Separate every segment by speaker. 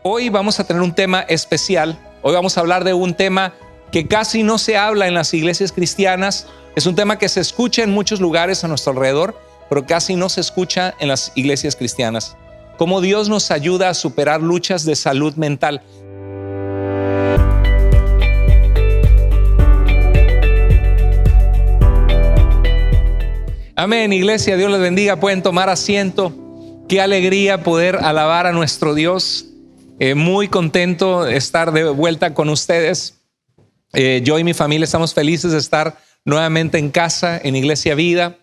Speaker 1: Hoy vamos a tener un tema especial. Hoy vamos a hablar de un tema que casi no se habla en las iglesias cristianas. Es un tema que se escucha en muchos lugares a nuestro alrededor, pero casi no se escucha en las iglesias cristianas. Cómo Dios nos ayuda a superar luchas de salud mental. Amén, iglesia, Dios les bendiga. Pueden tomar asiento. Qué alegría poder alabar a nuestro Dios. Muy contento de estar de vuelta con ustedes. Yo y mi familia estamos felices de estar nuevamente en casa, en Iglesia Vida.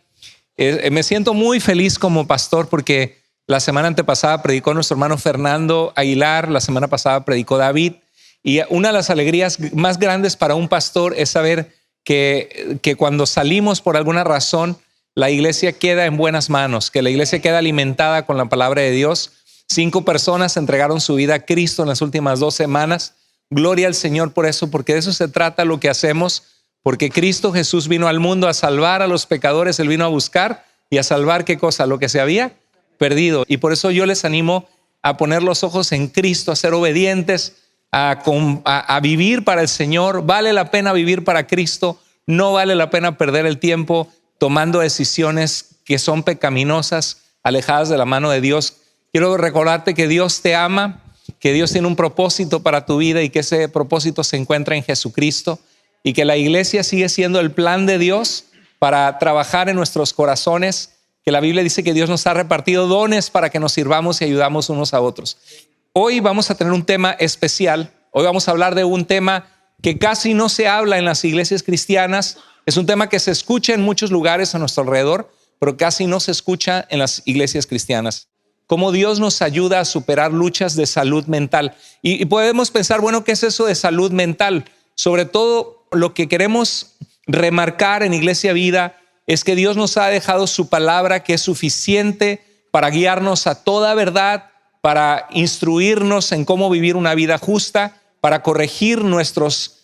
Speaker 1: Me siento muy feliz como pastor porque la semana antepasada predicó nuestro hermano Fernando Aguilar, la semana pasada predicó David. Y una de las alegrías más grandes para un pastor es saber que cuando salimos por alguna razón, la iglesia queda en buenas manos, que la iglesia queda alimentada con la palabra de Dios. 5 personas entregaron su vida a Cristo en las últimas 2 semanas. Gloria al Señor por eso, porque de eso se trata lo que hacemos, porque Cristo Jesús vino al mundo a salvar a los pecadores. Él vino a buscar y a salvar ¿qué cosa? Lo que se había perdido. Y por eso yo les animo a poner los ojos en Cristo, a ser obedientes, a vivir para el Señor. Vale la pena vivir para Cristo. No vale la pena perder el tiempo tomando decisiones que son pecaminosas, alejadas de la mano de Dios. Quiero recordarte que Dios te ama, que Dios tiene un propósito para tu vida y que ese propósito se encuentra en Jesucristo y que la iglesia sigue siendo el plan de Dios para trabajar en nuestros corazones, que la Biblia dice que Dios nos ha repartido dones para que nos sirvamos y ayudamos unos a otros. Hoy vamos a tener un tema especial. Hoy vamos a hablar de un tema que casi no se habla en las iglesias cristianas. Es un tema que se escucha en muchos lugares a nuestro alrededor, pero casi no se escucha en las iglesias cristianas. Cómo Dios nos ayuda a superar luchas de salud mental. Y podemos pensar, bueno, ¿qué es eso de salud mental? Sobre todo lo que queremos remarcar en Iglesia Vida es que Dios nos ha dejado su palabra, que es suficiente para guiarnos a toda verdad, para instruirnos en cómo vivir una vida justa, para corregir nuestras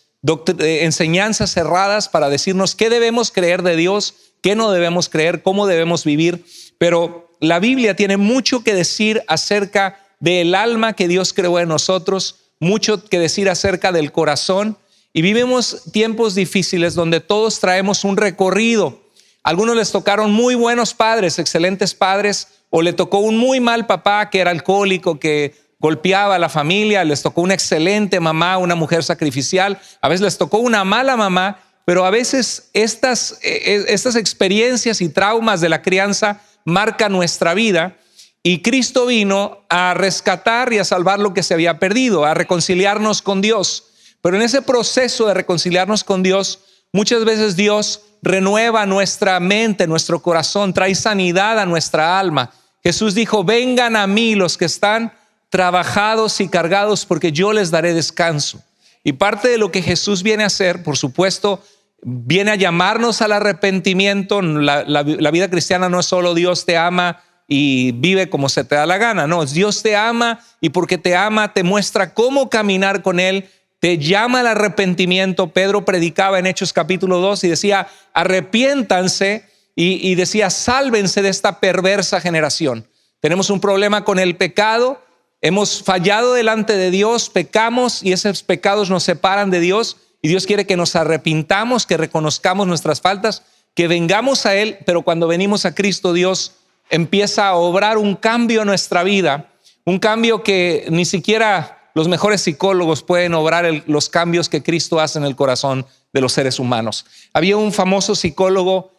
Speaker 1: enseñanzas erradas, para decirnos qué debemos creer de Dios, qué no debemos creer, cómo debemos vivir. Pero la Biblia tiene mucho que decir acerca del alma que Dios creó en nosotros, mucho que decir acerca del corazón. Y vivimos tiempos difíciles donde todos traemos un recorrido. A algunos les tocaron muy buenos padres, excelentes padres, o le tocó un muy mal papá que era alcohólico, que golpeaba a la familia. Les tocó una excelente mamá, una mujer sacrificial. A veces les tocó una mala mamá, pero a veces estas experiencias y traumas de la crianza marcan nuestra vida. Y Cristo vino a rescatar y a salvar lo que se había perdido, a reconciliarnos con Dios. Pero en ese proceso de reconciliarnos con Dios, muchas veces Dios renueva nuestra mente, nuestro corazón, trae sanidad a nuestra alma. Jesús dijo: vengan a mí los que están trabajados y cargados, porque yo les daré descanso. Y parte de lo que Jesús viene a hacer, por supuesto, viene a llamarnos al arrepentimiento. La vida cristiana no es solo Dios te ama y vive como se te da la gana. No, Dios te ama y porque te ama te muestra cómo caminar con Él. Te llama al arrepentimiento. Pedro predicaba en Hechos capítulo 2 y decía: arrepiéntanse, y decía: sálvense de esta perversa generación. Tenemos un problema con el pecado. Hemos fallado delante de Dios, pecamos y esos pecados nos separan de Dios. Y Dios quiere que nos arrepintamos, que reconozcamos nuestras faltas, que vengamos a Él. Pero cuando venimos a Cristo, Dios empieza a obrar un cambio en nuestra vida, un cambio que ni siquiera los mejores psicólogos pueden obrar los cambios que Cristo hace en el corazón de los seres humanos. Había un famoso psicólogo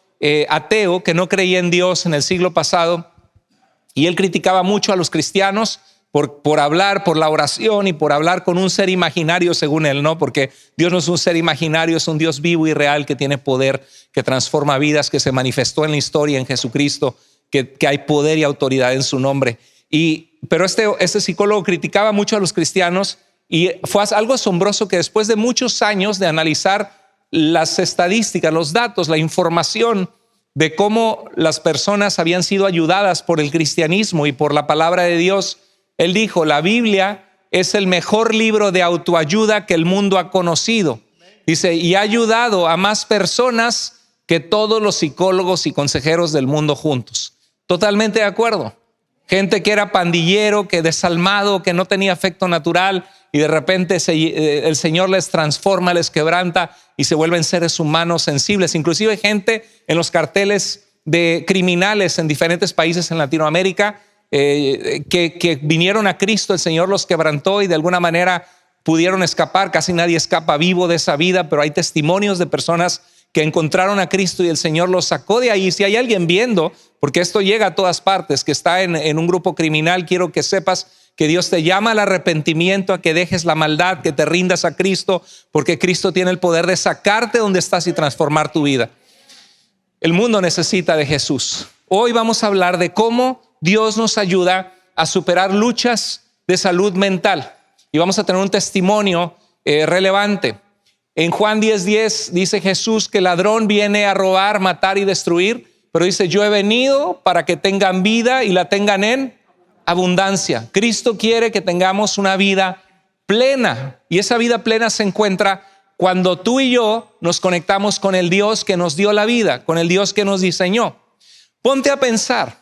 Speaker 1: ateo que no creía en Dios en el siglo pasado, y él criticaba mucho a los cristianos por hablar, por la oración y por hablar con un ser imaginario, según él, ¿no? Porque Dios no es un ser imaginario, es un Dios vivo y real que tiene poder, que transforma vidas, que se manifestó en la historia en Jesucristo, que hay poder y autoridad en su nombre. Pero este psicólogo criticaba mucho a los cristianos, y fue algo asombroso que después de muchos años de analizar las estadísticas, los datos, la información de cómo las personas habían sido ayudadas por el cristianismo y por la palabra de Dios, él dijo: la Biblia es el mejor libro de autoayuda que el mundo ha conocido. Dice: y ha ayudado a más personas que todos los psicólogos y consejeros del mundo juntos. Totalmente de acuerdo. gente que era pandillero, que desalmado, que no tenía afecto natural, y de repente el Señor les transforma, les quebranta y se vuelven seres humanos sensibles. Inclusive gente en los carteles de criminales en diferentes países en Latinoamérica que vinieron a Cristo, el Señor los quebrantó y de alguna manera pudieron escapar. Casi nadie escapa vivo de esa vida, pero hay testimonios de personas que encontraron a Cristo y el Señor los sacó de ahí. Si hay alguien viendo, porque esto llega a todas partes, que está en un grupo criminal, quiero que sepas que Dios te llama al arrepentimiento, a que dejes la maldad, que te rindas a Cristo, porque Cristo tiene el poder de sacarte donde estás y transformar tu vida. El mundo necesita de Jesús. Hoy vamos a hablar de cómo Dios nos ayuda a superar luchas de salud mental. Y vamos a tener un testimonio relevante. En Juan 10:10 dice Jesús que el ladrón viene a robar, matar y destruir, pero dice: yo he venido para que tengan vida y la tengan en abundancia. Cristo quiere que tengamos una vida plena, y esa vida plena se encuentra cuando tú y yo nos conectamos con el Dios que nos dio la vida, con el Dios que nos diseñó. Ponte a pensar,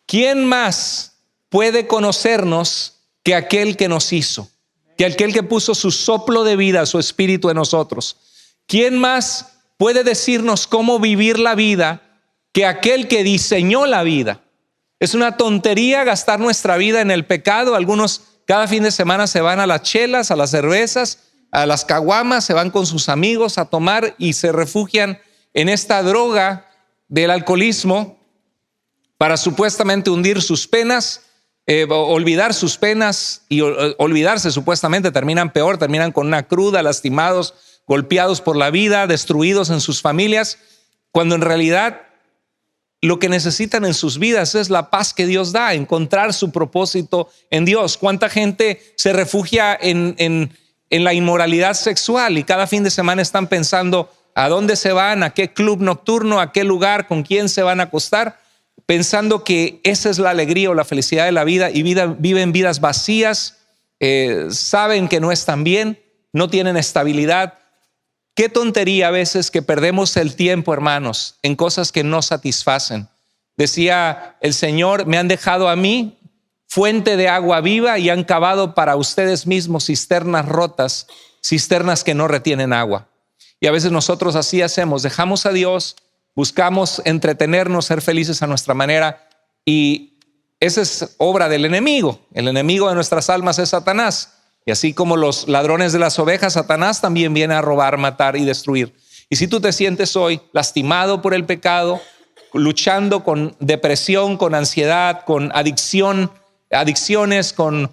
Speaker 1: ¿quién más puede conocernos que aquel que nos hizo? Que aquel que puso su soplo de vida, su espíritu en nosotros. ¿Quién más puede decirnos cómo vivir la vida que aquel que diseñó la vida? Es una tontería gastar nuestra vida en el pecado. Algunos cada fin de semana se van a las chelas, a las cervezas, a las caguamas, se van con sus amigos a tomar y se refugian en esta droga del alcoholismo para supuestamente hundir sus penas, olvidar sus penas y olvidarse supuestamente. Terminan peor, terminan con una cruda, lastimados, golpeados por la vida, destruidos en sus familias, cuando en realidad lo que necesitan en sus vidas es la paz que Dios da, encontrar su propósito en Dios. ¿Cuánta gente se refugia en la inmoralidad sexual y cada fin de semana están pensando a dónde se van, a qué club nocturno, a qué lugar, con quién se van a acostar, pensando que esa es la alegría o la felicidad de la vida, y viven vidas vacías, saben que no están bien, no tienen estabilidad? Qué tontería a veces que perdemos el tiempo, hermanos, en cosas que no satisfacen. Decía el Señor: me han dejado a mí fuente de agua viva y han cavado para ustedes mismos cisternas rotas, cisternas que no retienen agua. Y a veces nosotros así hacemos, dejamos a Dios, buscamos entretenernos, ser felices a nuestra manera, y esa es obra del enemigo. El enemigo de nuestras almas es Satanás. Y así como los ladrones de las ovejas, Satanás también viene a robar, matar y destruir. Y si tú te sientes hoy lastimado por el pecado, luchando con depresión, con ansiedad, con adicciones, con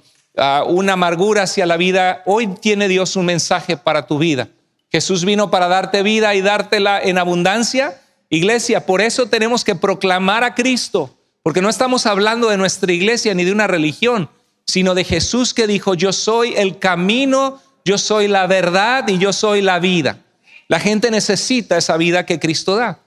Speaker 1: una amargura hacia la vida, hoy tiene Dios un mensaje para tu vida. Jesús vino para darte vida y dártela en abundancia. Iglesia, por eso tenemos que proclamar a Cristo, porque no estamos hablando de nuestra iglesia ni de una religión, sino de Jesús, que dijo: yo soy el camino, yo soy la verdad y yo soy la vida. La gente necesita esa vida que Cristo da.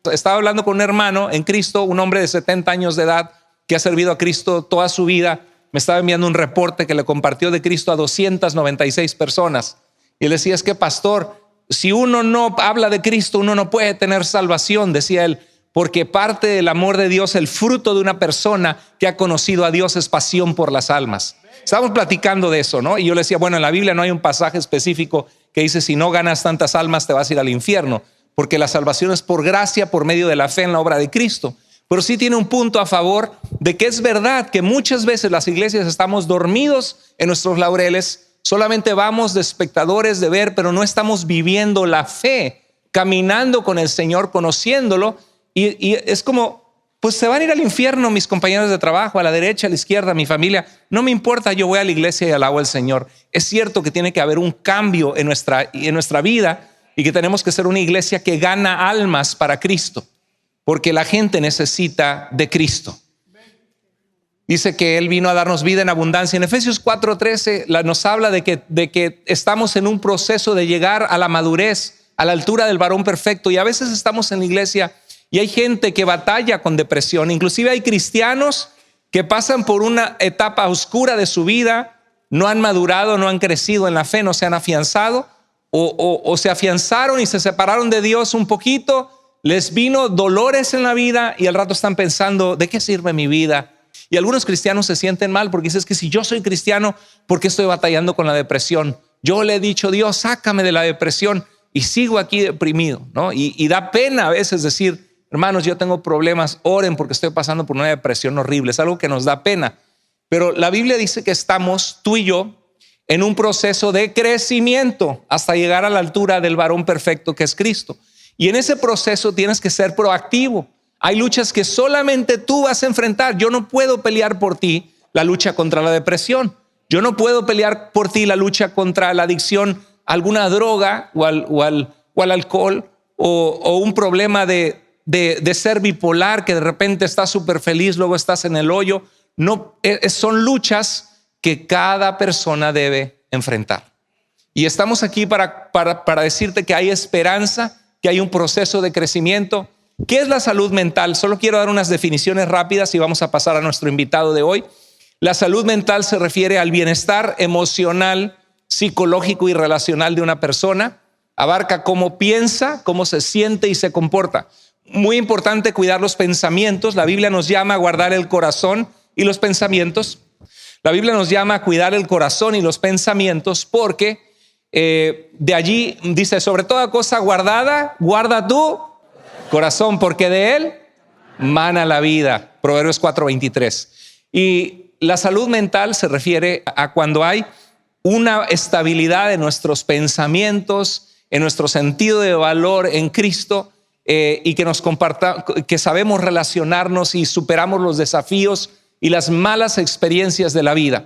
Speaker 1: Estaba hablando con un hermano en Cristo, un hombre de 70 años de edad que ha servido a Cristo toda su vida. Me estaba enviando un reporte que le compartió de Cristo a 296 personas. Y él decía: es que, pastor, si uno no habla de Cristo, uno no puede tener salvación, decía él, porque parte del amor de Dios, el fruto de una persona que ha conocido a Dios, es pasión por las almas. Estábamos platicando de eso, ¿no? Y yo le decía: bueno, en la Biblia no hay un pasaje específico que dice: si no ganas tantas almas te vas a ir al infierno, porque la salvación es por gracia, por medio de la fe en la obra de Cristo. Pero sí tiene un punto a favor de que es verdad que muchas veces las iglesias estamos dormidos en nuestros laureles, solamente vamos de espectadores, de ver, pero no estamos viviendo la fe, caminando con el Señor, conociéndolo. Y es como, pues se van a ir al infierno mis compañeros de trabajo, a la derecha, a la izquierda, mi familia. No me importa, yo voy a la iglesia y alabo al Señor. Es cierto que tiene que haber un cambio en nuestra vida, y que tenemos que ser una iglesia que gana almas para Cristo, porque la gente necesita de Cristo. Dice que Él vino a darnos vida en abundancia. En Efesios 4:13 nos habla de que estamos en un proceso de llegar a la madurez, a la altura del varón perfecto. Y a veces estamos en la iglesia y hay gente que batalla con depresión. Inclusive hay cristianos que pasan por una etapa oscura de su vida, no han madurado, no han crecido en la fe, no se han afianzado, o se afianzaron y se separaron de Dios un poquito, les vino dolores en la vida y al rato están pensando: ¿de qué sirve mi vida? Y algunos cristianos se sienten mal porque dicen, es que si yo soy cristiano, ¿por qué estoy batallando con la depresión? Yo le he dicho, Dios, sácame de la depresión y sigo aquí deprimido, ¿no? Y da pena a veces decir, hermanos, yo tengo problemas, oren porque estoy pasando por una depresión horrible. Es algo que nos da pena. Pero la Biblia dice que estamos, tú y yo, en un proceso de crecimiento hasta llegar a la altura del varón perfecto que es Cristo. Y en ese proceso tienes que ser proactivo. Hay luchas que solamente tú vas a enfrentar. Yo no puedo pelear por ti la lucha contra la depresión. Yo no puedo pelear por ti la lucha contra la adicción a alguna droga o al alcohol o un problema de ser bipolar, que de repente estás súper feliz, luego estás en el hoyo. No, son luchas que cada persona debe enfrentar. Y estamos aquí para decirte que hay esperanza, que hay un proceso de crecimiento. ¿Qué es la salud mental? Solo quiero dar unas definiciones rápidas y vamos a pasar a nuestro invitado de hoy. La salud mental se refiere al bienestar emocional, psicológico y relacional de una persona. Abarca cómo piensa, cómo se siente y se comporta. Muy importante cuidar los pensamientos. La Biblia nos llama a guardar el corazón y los pensamientos. La Biblia nos llama a cuidar el corazón y los pensamientos porque de allí dice, sobre toda cosa guardada, guarda tu corazón, porque de él mana la vida. Proverbios 4:23. Y la salud mental se refiere a cuando hay una estabilidad en nuestros pensamientos, en nuestro sentido de valor en Cristo, y que sabemos relacionarnos y superamos los desafíos y las malas experiencias de la vida.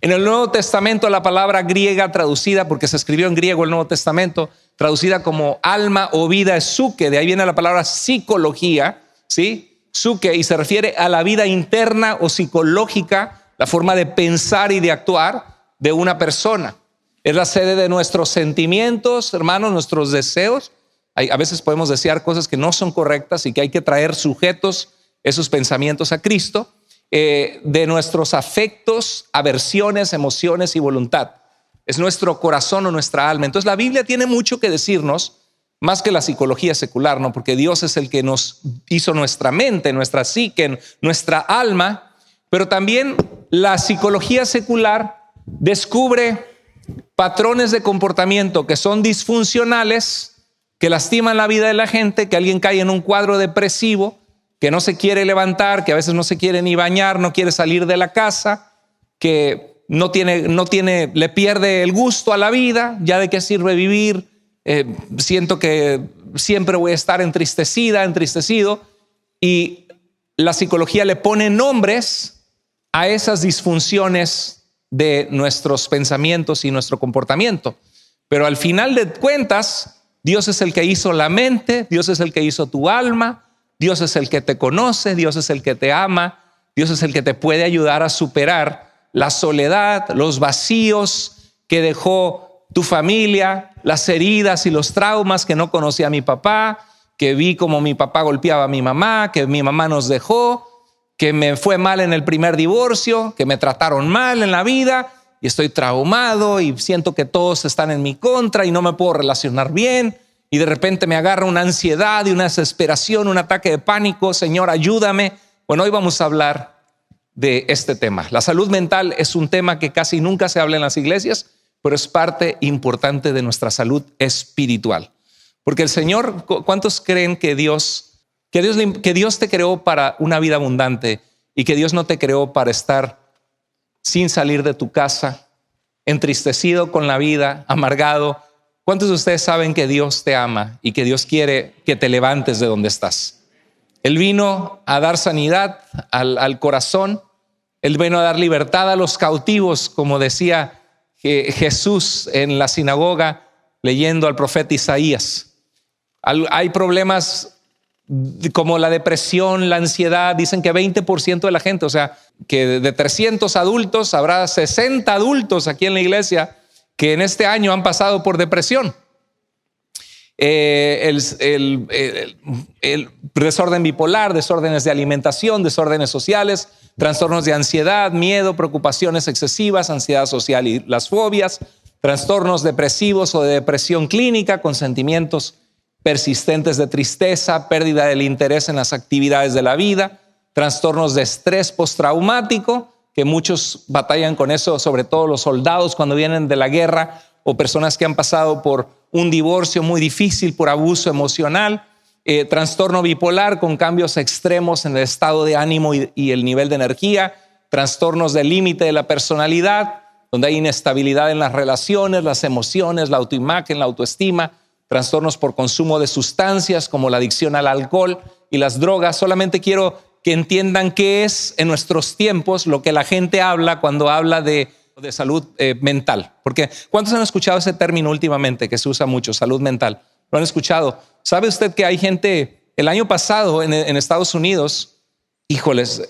Speaker 1: En el Nuevo Testamento, la palabra griega traducida, porque se escribió en griego el Nuevo Testamento, traducida como alma o vida, es psuke. De ahí viene la palabra psicología, ¿sí? Psuke, y se refiere a la vida interna o psicológica, la forma de pensar y de actuar de una persona. Es la sede de nuestros sentimientos, hermanos, nuestros deseos. A veces podemos desear cosas que no son correctas y que hay que traer sujetos esos pensamientos a Cristo. De nuestros afectos, aversiones, emociones y voluntad. Es nuestro corazón o nuestra alma. Entonces la Biblia tiene mucho que decirnos, más que la psicología secular, ¿no? Porque Dios es el que nos hizo nuestra mente, nuestra psique, nuestra alma. Pero también la psicología secular descubre patrones de comportamiento que son disfuncionales, que lastiman la vida de la gente, que alguien cae en un cuadro depresivo, que no se quiere levantar, que a veces no se quiere ni bañar, no quiere salir de la casa, que le pierde el gusto a la vida. ¿Ya de qué sirve vivir? Siento que siempre voy a estar entristecido. Y la psicología le pone nombres a esas disfunciones de nuestros pensamientos y nuestro comportamiento. Pero al final de cuentas, Dios es el que hizo la mente, Dios es el que hizo tu alma, Dios es el que te conoce, Dios es el que te ama, Dios es el que te puede ayudar a superar la soledad, los vacíos que dejó tu familia, las heridas y los traumas que no conocí a mi papá, que vi como mi papá golpeaba a mi mamá, que mi mamá nos dejó, que me fue mal en el primer divorcio, que me trataron mal en la vida y estoy traumado y siento que todos están en mi contra y no me puedo relacionar bien. Y de repente me agarra una ansiedad y una desesperación, un ataque de pánico. Señor, ayúdame. Bueno, hoy vamos a hablar de este tema. La salud mental es un tema que casi nunca se habla en las iglesias, pero es parte importante de nuestra salud espiritual. Porque el Señor, ¿cuántos creen que Dios te creó para una vida abundante y que Dios no te creó para estar sin salir de tu casa, entristecido con la vida, amargado? ¿Cuántos de ustedes saben que Dios te ama y que Dios quiere que te levantes de donde estás? Él vino a dar sanidad al corazón. Él vino a dar libertad a los cautivos, como decía Jesús en la sinagoga leyendo al profeta Isaías. Hay problemas como la depresión, la ansiedad. Dicen que 20% de la gente, o sea, que de 300 adultos habrá 60 adultos aquí en la iglesia que en este año han pasado por depresión. El desorden bipolar, desórdenes de alimentación, desórdenes sociales, trastornos de ansiedad, miedo, preocupaciones excesivas, ansiedad social y las fobias, trastornos depresivos o de depresión clínica con sentimientos persistentes de tristeza, pérdida del interés en las actividades de la vida, trastornos de estrés postraumático, que muchos batallan con eso, sobre todo los soldados cuando vienen de la guerra o personas que han pasado por un divorcio muy difícil por abuso emocional, trastorno bipolar con cambios extremos en el estado de ánimo y el nivel de energía, trastornos del límite de la personalidad, donde hay inestabilidad en las relaciones, las emociones, la autoimagen, la autoestima, trastornos por consumo de sustancias como la adicción al alcohol y las drogas. Solamente quiero que entiendan qué es en nuestros tiempos lo que la gente habla cuando habla de salud mental. Porque ¿cuántos han escuchado ese término últimamente que se usa mucho, salud mental? ¿Lo han escuchado? ¿Sabe usted que hay gente, el año pasado en Estados Unidos, híjoles,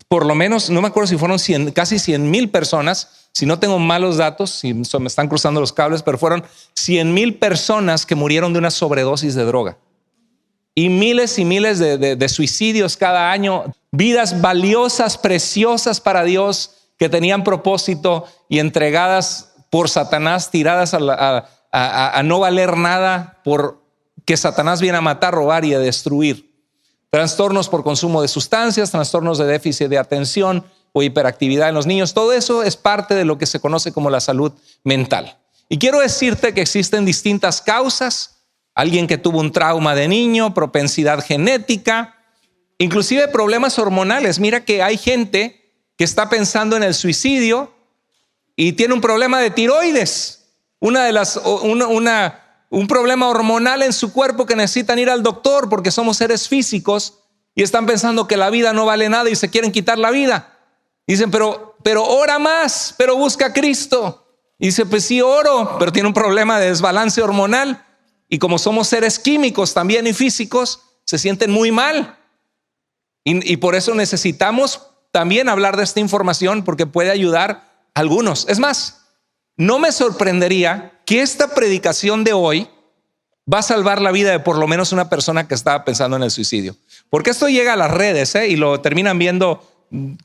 Speaker 1: por lo menos, no me acuerdo si fueron casi 100,000 personas, si no tengo malos datos, si me están cruzando los cables, pero fueron 100,000 personas que murieron de una sobredosis de droga. Y miles de suicidios cada año, vidas valiosas, preciosas para Dios, que tenían propósito y entregadas por Satanás, tiradas a no valer nada, porque Satanás viene a matar, robar y a destruir. Trastornos por consumo de sustancias, trastornos de déficit de atención o hiperactividad en los niños. Todo eso es parte de lo que se conoce como la salud mental. Y quiero decirte que existen distintas causas. Alguien que tuvo un trauma de niño, propensidad genética, inclusive problemas hormonales. Mira que hay gente que está pensando en el suicidio y tiene un problema de tiroides, un problema hormonal en su cuerpo que necesitan ir al doctor porque somos seres físicos y están pensando que la vida no vale nada y se quieren quitar la vida. Dicen, pero ora más, pero busca a Cristo. Y dice, pues sí oro, pero tiene un problema de desbalance hormonal. Y como somos seres químicos también y físicos, se sienten muy mal. Y por eso necesitamos también hablar de esta información porque puede ayudar a algunos. Es más, no me sorprendería que esta predicación de hoy va a salvar la vida de por lo menos una persona que estaba pensando en el suicidio. Porque esto llega a las redes y lo terminan viendo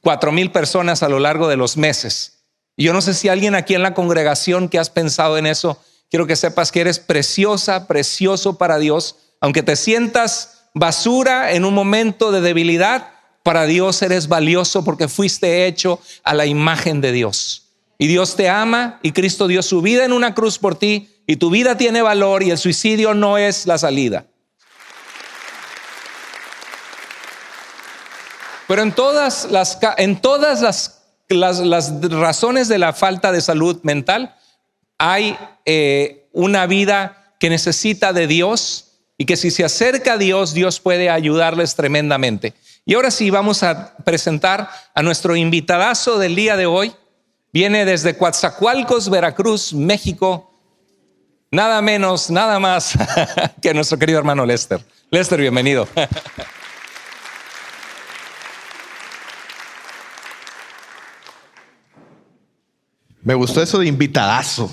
Speaker 1: 4,000 personas a lo largo de los meses. Y yo no sé si alguien aquí en la congregación que has pensado en eso. Quiero que sepas que eres preciosa, precioso para Dios. Aunque te sientas basura en un momento de debilidad, para Dios eres valioso porque fuiste hecho a la imagen de Dios. Y Dios te ama y Cristo dio su vida en una cruz por ti y tu vida tiene valor y el suicidio no es la salida. Pero en todas las razones de la falta de salud mental, hay una vida que necesita de Dios y que si se acerca a Dios, Dios puede ayudarles tremendamente. Y ahora sí vamos a presentar a nuestro invitadazo del día de hoy. Viene desde Coatzacoalcos, Veracruz, México. Nada menos, nada más que nuestro querido hermano Lester. Lester, bienvenido.
Speaker 2: Me gustó eso de invitadazo.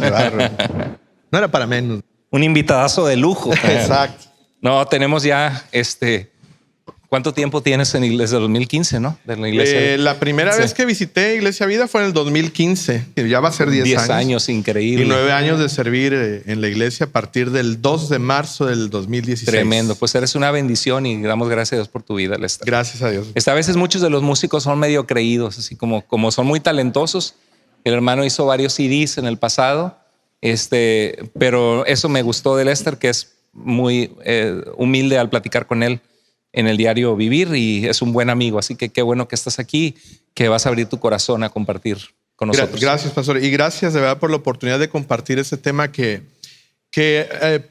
Speaker 2: No era para menos.
Speaker 1: Un invitadazo de lujo.
Speaker 2: Exacto.
Speaker 1: No, tenemos ya ¿cuánto tiempo tienes en Iglesia? 2015, ¿no? De la iglesia.
Speaker 2: La primera vez que visité Iglesia Vida fue en el 2015. Ya va a ser 10 años.
Speaker 1: 10 años, increíble.
Speaker 2: Y 9 años de servir en la iglesia a partir del 2 de marzo del 2016.
Speaker 1: Tremendo. Pues eres una bendición y damos gracias a Dios por tu vida, Lester.
Speaker 2: Gracias a Dios.
Speaker 1: A veces muchos de los músicos son medio creídos, así como son muy talentosos. El hermano hizo varios CDs en el pasado, pero eso me gustó de Lester, que es muy humilde al platicar con él en el diario vivir y es un buen amigo. Así que qué bueno que estás aquí, que vas a abrir tu corazón a compartir con nosotros.
Speaker 2: Gracias, pastor. Y gracias de verdad por la oportunidad de compartir este tema que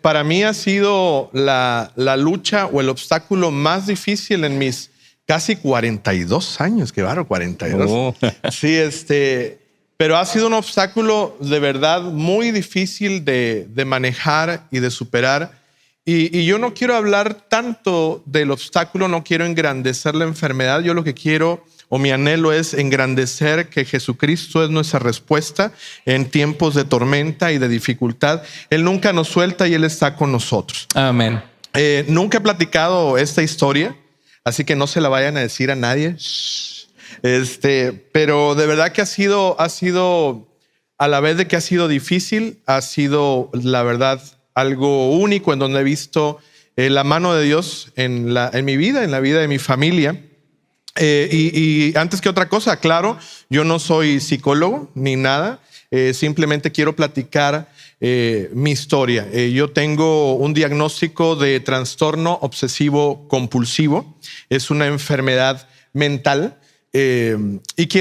Speaker 2: para mí ha sido la lucha o el obstáculo más difícil en mis casi 42 años. Qué bárbaro, 42.
Speaker 1: Oh.
Speaker 2: Sí, pero ha sido un obstáculo de verdad muy difícil de manejar y de superar. Y yo no quiero hablar tanto del obstáculo, no quiero engrandecer la enfermedad. Yo lo que quiero o mi anhelo es engrandecer que Jesucristo es nuestra respuesta en tiempos de tormenta y de dificultad. Él nunca nos suelta y Él está con nosotros.
Speaker 1: Amén.
Speaker 2: Nunca he platicado esta historia, así que no se la vayan a decir a nadie. Pero de verdad que ha sido, a la vez de que ha sido difícil, ha sido la verdad algo único en donde he visto la mano de Dios en mi vida, en la vida de mi familia. Y antes que otra cosa, claro, yo no soy psicólogo ni nada. Simplemente quiero platicar mi historia. Yo tengo un diagnóstico de trastorno obsesivo compulsivo. Es una enfermedad mental. Y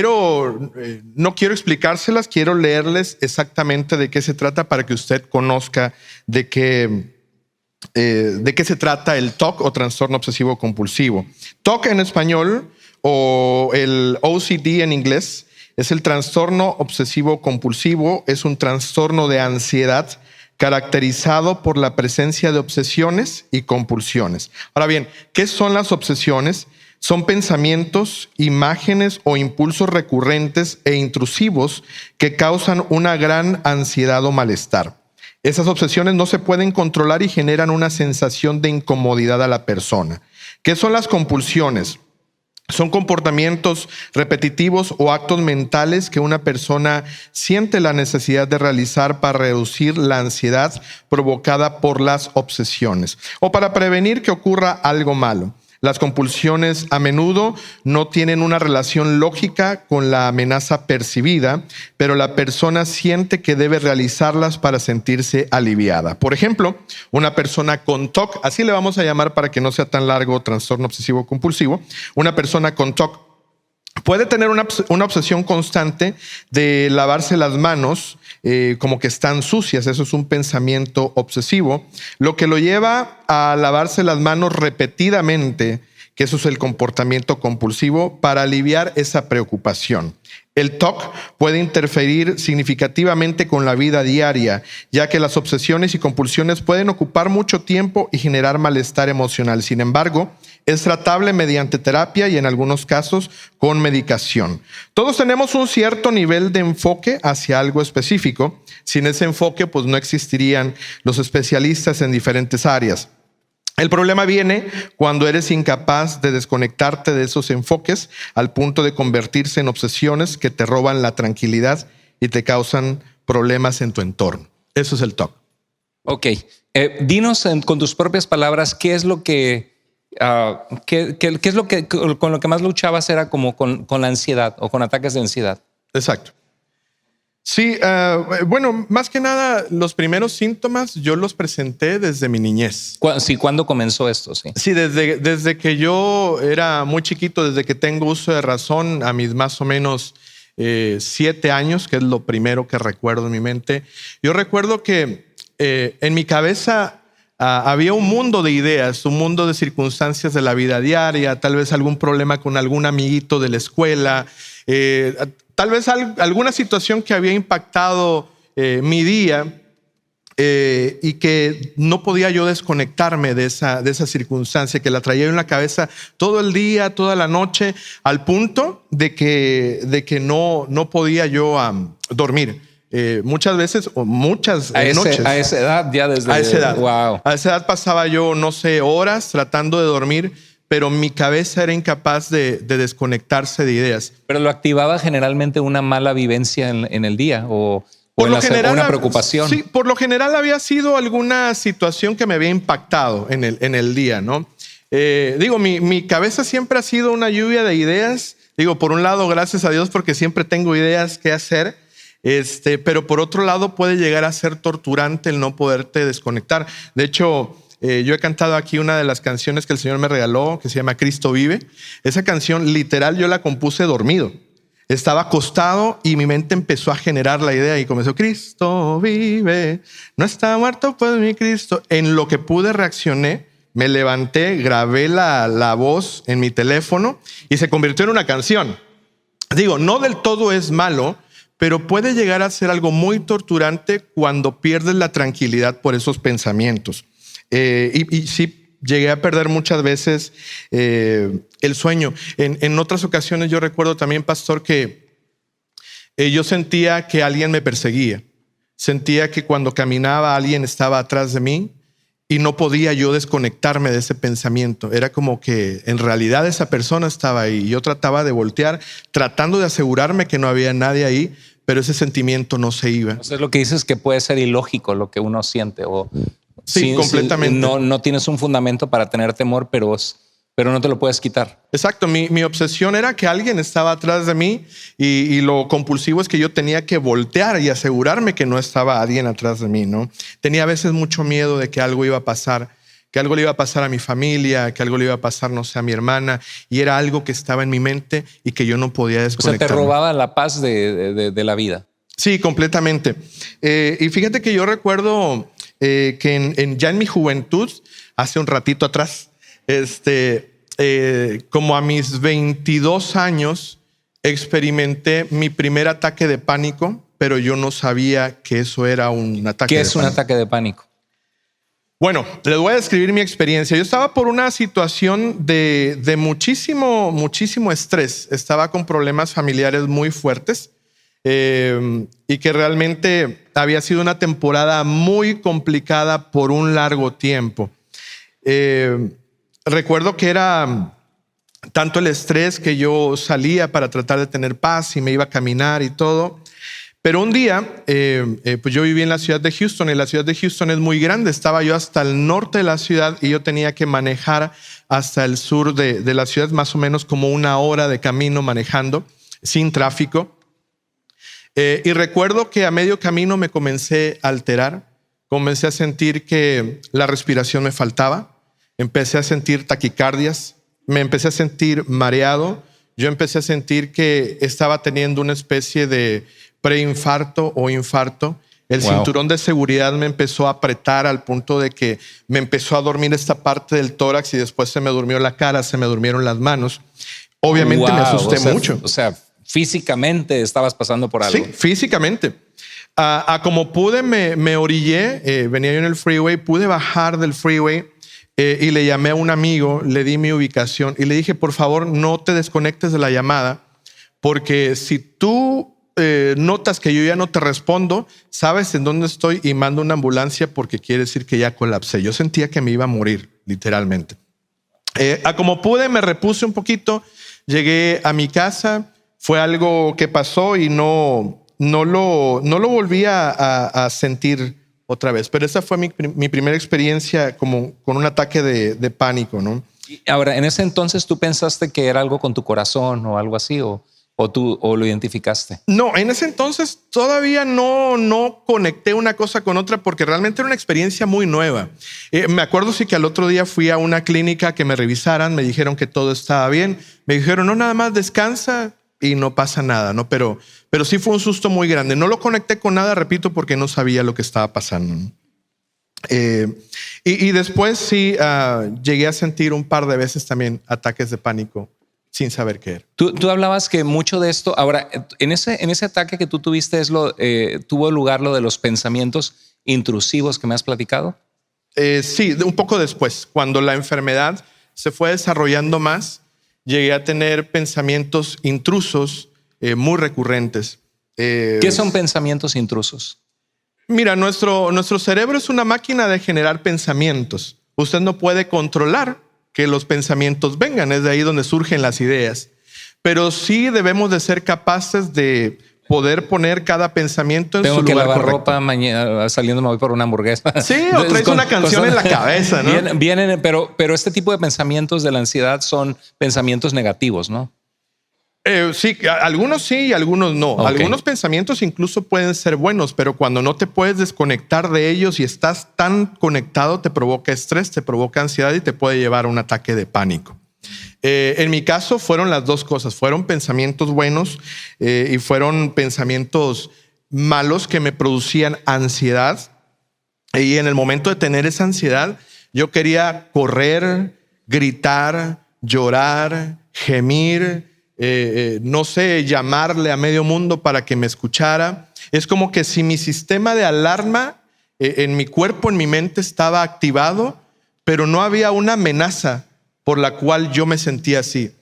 Speaker 2: no quiero explicárselas, quiero leerles exactamente de qué se trata para que usted conozca de qué se trata el TOC o trastorno obsesivo compulsivo. TOC en español o el OCD en inglés es el trastorno obsesivo compulsivo. Es un trastorno de ansiedad caracterizado por la presencia de obsesiones y compulsiones. Ahora bien, ¿qué son las obsesiones? Son pensamientos, imágenes o impulsos recurrentes e intrusivos que causan una gran ansiedad o malestar. Esas obsesiones no se pueden controlar y generan una sensación de incomodidad a la persona. ¿Qué son las compulsiones? Son comportamientos repetitivos o actos mentales que una persona siente la necesidad de realizar para reducir la ansiedad provocada por las obsesiones o para prevenir que ocurra algo malo. Las compulsiones a menudo no tienen una relación lógica con la amenaza percibida, pero la persona siente que debe realizarlas para sentirse aliviada. Por ejemplo, una persona con TOC, así le vamos a llamar para que no sea tan largo, trastorno obsesivo compulsivo, una persona con TOC puede tener una obsesión constante de lavarse las manos como que están sucias. Eso es un pensamiento obsesivo, lo que lo lleva a lavarse las manos repetidamente, que eso es el comportamiento compulsivo, para aliviar esa preocupación. El TOC puede interferir significativamente con la vida diaria, ya que las obsesiones y compulsiones pueden ocupar mucho tiempo y generar malestar emocional. Sin embargo, es tratable mediante terapia y en algunos casos con medicación. Todos tenemos un cierto nivel de enfoque hacia algo específico. Sin ese enfoque, pues no existirían los especialistas en diferentes áreas. El problema viene cuando eres incapaz de desconectarte de esos enfoques al punto de convertirse en obsesiones que te roban la tranquilidad y te causan problemas en tu entorno. Eso es el TOC.
Speaker 1: Ok. Dinos con tus propias palabras qué es lo que ¿qué es lo que con lo que más luchabas era como con la ansiedad o con ataques de ansiedad?
Speaker 2: Exacto. Sí, bueno, más que nada, los primeros síntomas yo los presenté desde mi niñez.
Speaker 1: Sí, ¿cuándo comenzó esto?
Speaker 2: Sí, desde que yo era muy chiquito, desde que tengo uso de razón, a mis más o menos 7 años, que es lo primero que recuerdo en mi mente. Yo recuerdo que en mi cabeza había un mundo de ideas, un mundo de circunstancias de la vida diaria, tal vez algún problema con algún amiguito de la escuela, tal vez alguna situación que había impactado mi día y que no podía yo desconectarme de esa circunstancia, que la traía en la cabeza todo el día, toda la noche, al punto de que no podía yo dormir. Muchas veces o muchas noches.
Speaker 1: A esa edad ya desde...
Speaker 2: A esa edad.
Speaker 1: Wow.
Speaker 2: A esa edad pasaba yo, no sé, horas tratando de dormir, pero mi cabeza era incapaz de desconectarse de ideas.
Speaker 1: Pero lo activaba generalmente una mala vivencia en el día o
Speaker 2: Por lo general,
Speaker 1: una preocupación.
Speaker 2: Sí, por lo general había sido alguna situación que me había impactado en el día, ¿no? Mi cabeza siempre ha sido una lluvia de ideas. Por un lado, gracias a Dios, porque siempre tengo ideas que hacer. Pero por otro lado puede llegar a ser torturante el no poderte desconectar. De hecho, yo he cantado aquí una de las canciones que el Señor me regaló, que se llama Cristo Vive. Esa canción literal yo la compuse dormido. Estaba acostado y mi mente empezó a generar la idea y comenzó: Cristo vive, no está muerto pues mi Cristo. En lo que pude reaccioné, me levanté, grabé la voz en mi teléfono y se convirtió en una canción. No del todo es malo, pero puede llegar a ser algo muy torturante cuando pierdes la tranquilidad por esos pensamientos. Y sí, llegué a perder muchas veces el sueño. En otras ocasiones yo recuerdo también, pastor, que yo sentía que alguien me perseguía. Sentía que cuando caminaba alguien estaba atrás de mí y no podía yo desconectarme de ese pensamiento. Era como que en realidad esa persona estaba ahí. Yo trataba de voltear, tratando de asegurarme que no había nadie ahí, pero ese sentimiento no se iba.
Speaker 1: Entonces lo que dices es que puede ser ilógico lo que uno siente o
Speaker 2: Sí, completamente.
Speaker 1: No tienes un fundamento para tener temor, pero no te lo puedes quitar.
Speaker 2: Exacto, mi obsesión era que alguien estaba atrás de mí y lo compulsivo es que yo tenía que voltear y asegurarme que no estaba alguien atrás de mí, ¿no? Tenía a veces mucho miedo de que algo iba a pasar, que algo le iba a pasar a mi familia, que algo le iba a pasar, no sé, a mi hermana, y era algo que estaba en mi mente y que yo no podía
Speaker 1: O sea,
Speaker 2: desconectar.
Speaker 1: te robaba la paz de la vida.
Speaker 2: Sí, completamente. Y fíjate que yo recuerdo que ya en mi juventud, hace un ratito atrás, como a mis 22 años, experimenté mi primer ataque de pánico, pero yo no sabía que eso era un ataque
Speaker 1: ¿Qué
Speaker 2: de
Speaker 1: es un
Speaker 2: pánico.
Speaker 1: ataque de pánico?
Speaker 2: Bueno, les voy a describir mi experiencia. Yo estaba por una situación de muchísimo estrés. Estaba con problemas familiares muy fuertes y que realmente había sido una temporada muy complicada por un largo tiempo. Recuerdo que era tanto el estrés que yo salía para tratar de tener paz y me iba a caminar y todo. Pero un día, pues yo viví en la ciudad de Houston y la ciudad de Houston es muy grande. Estaba yo hasta el norte de la ciudad y yo tenía que manejar hasta el sur de la ciudad, más o menos como 1 hora de camino manejando sin tráfico. Y recuerdo que a medio camino me comencé a alterar, comencé a sentir que la respiración me faltaba. Empecé a sentir taquicardias, me empecé a sentir mareado, yo empecé a sentir que estaba teniendo una especie de preinfarto o infarto. El cinturón de seguridad me empezó a apretar al punto de que me empezó a dormir esta parte del tórax y después se me durmió la cara, se me durmieron las manos. Obviamente me asusté mucho.
Speaker 1: O sea, físicamente estabas pasando por algo.
Speaker 2: Sí, físicamente. Como pude, me orillé, venía yo en el freeway, pude bajar del freeway. Y le llamé a un amigo, le di mi ubicación y le dije, por favor, no te desconectes de la llamada, porque si tú notas que yo ya no te respondo, sabes en dónde estoy y mando una ambulancia porque quiere decir que ya colapsé. Yo sentía que me iba a morir, literalmente. Como pude, me repuse un poquito, llegué a mi casa, fue algo que pasó y no lo volví a sentir otra vez, pero esa fue mi primera experiencia como con un ataque de pánico, ¿no?
Speaker 1: Ahora, en ese entonces tú pensaste que era algo con tu corazón o algo así, o lo identificaste.
Speaker 2: No, en ese entonces todavía no conecté una cosa con otra porque realmente era una experiencia muy nueva. Me acuerdo sí que al otro día fui a una clínica que me revisaran, me dijeron que todo estaba bien, me dijeron no, nada más descansa y no pasa nada, ¿no? Pero sí fue un susto muy grande. No lo conecté con nada, repito, porque no sabía lo que estaba pasando, ¿no? Y después sí llegué a sentir un par de veces también ataques de pánico sin saber qué era.
Speaker 1: Tú hablabas que mucho de esto, ahora, en ese ataque que tú tuviste tuvo lugar lo de los pensamientos intrusivos que me has platicado.
Speaker 2: Sí, un poco después, cuando la enfermedad se fue desarrollando más, llegué a tener pensamientos intrusos muy recurrentes.
Speaker 1: ¿Qué son pensamientos intrusos?
Speaker 2: Mira, nuestro cerebro es una máquina de generar pensamientos. Usted no puede controlar que los pensamientos vengan, es de ahí donde surgen las ideas. Pero sí debemos de ser capaces de poder poner cada pensamiento en su lugar correcto.
Speaker 1: Tengo que lavar ropa mañana, saliendo me voy por una hamburguesa.
Speaker 2: Sí, o traes una canción en la cabeza, ¿no?
Speaker 1: Vienen, pero este tipo de pensamientos de la ansiedad son pensamientos negativos, ¿no?
Speaker 2: Sí, algunos sí y algunos no.
Speaker 1: Okay.
Speaker 2: Algunos pensamientos incluso pueden ser buenos, pero cuando no te puedes desconectar de ellos y estás tan conectado, te provoca estrés, te provoca ansiedad y te puede llevar a un ataque de pánico. En mi caso fueron las dos cosas. Fueron pensamientos buenos y fueron pensamientos malos que me producían ansiedad. Y en el momento de tener esa ansiedad, yo quería correr, gritar, llorar, gemir, no sé, llamarle a medio mundo para que me escuchara. Es como que si mi sistema de alarma en mi cuerpo, en mi mente estaba activado, pero no había una amenaza por la cual yo me sentía así.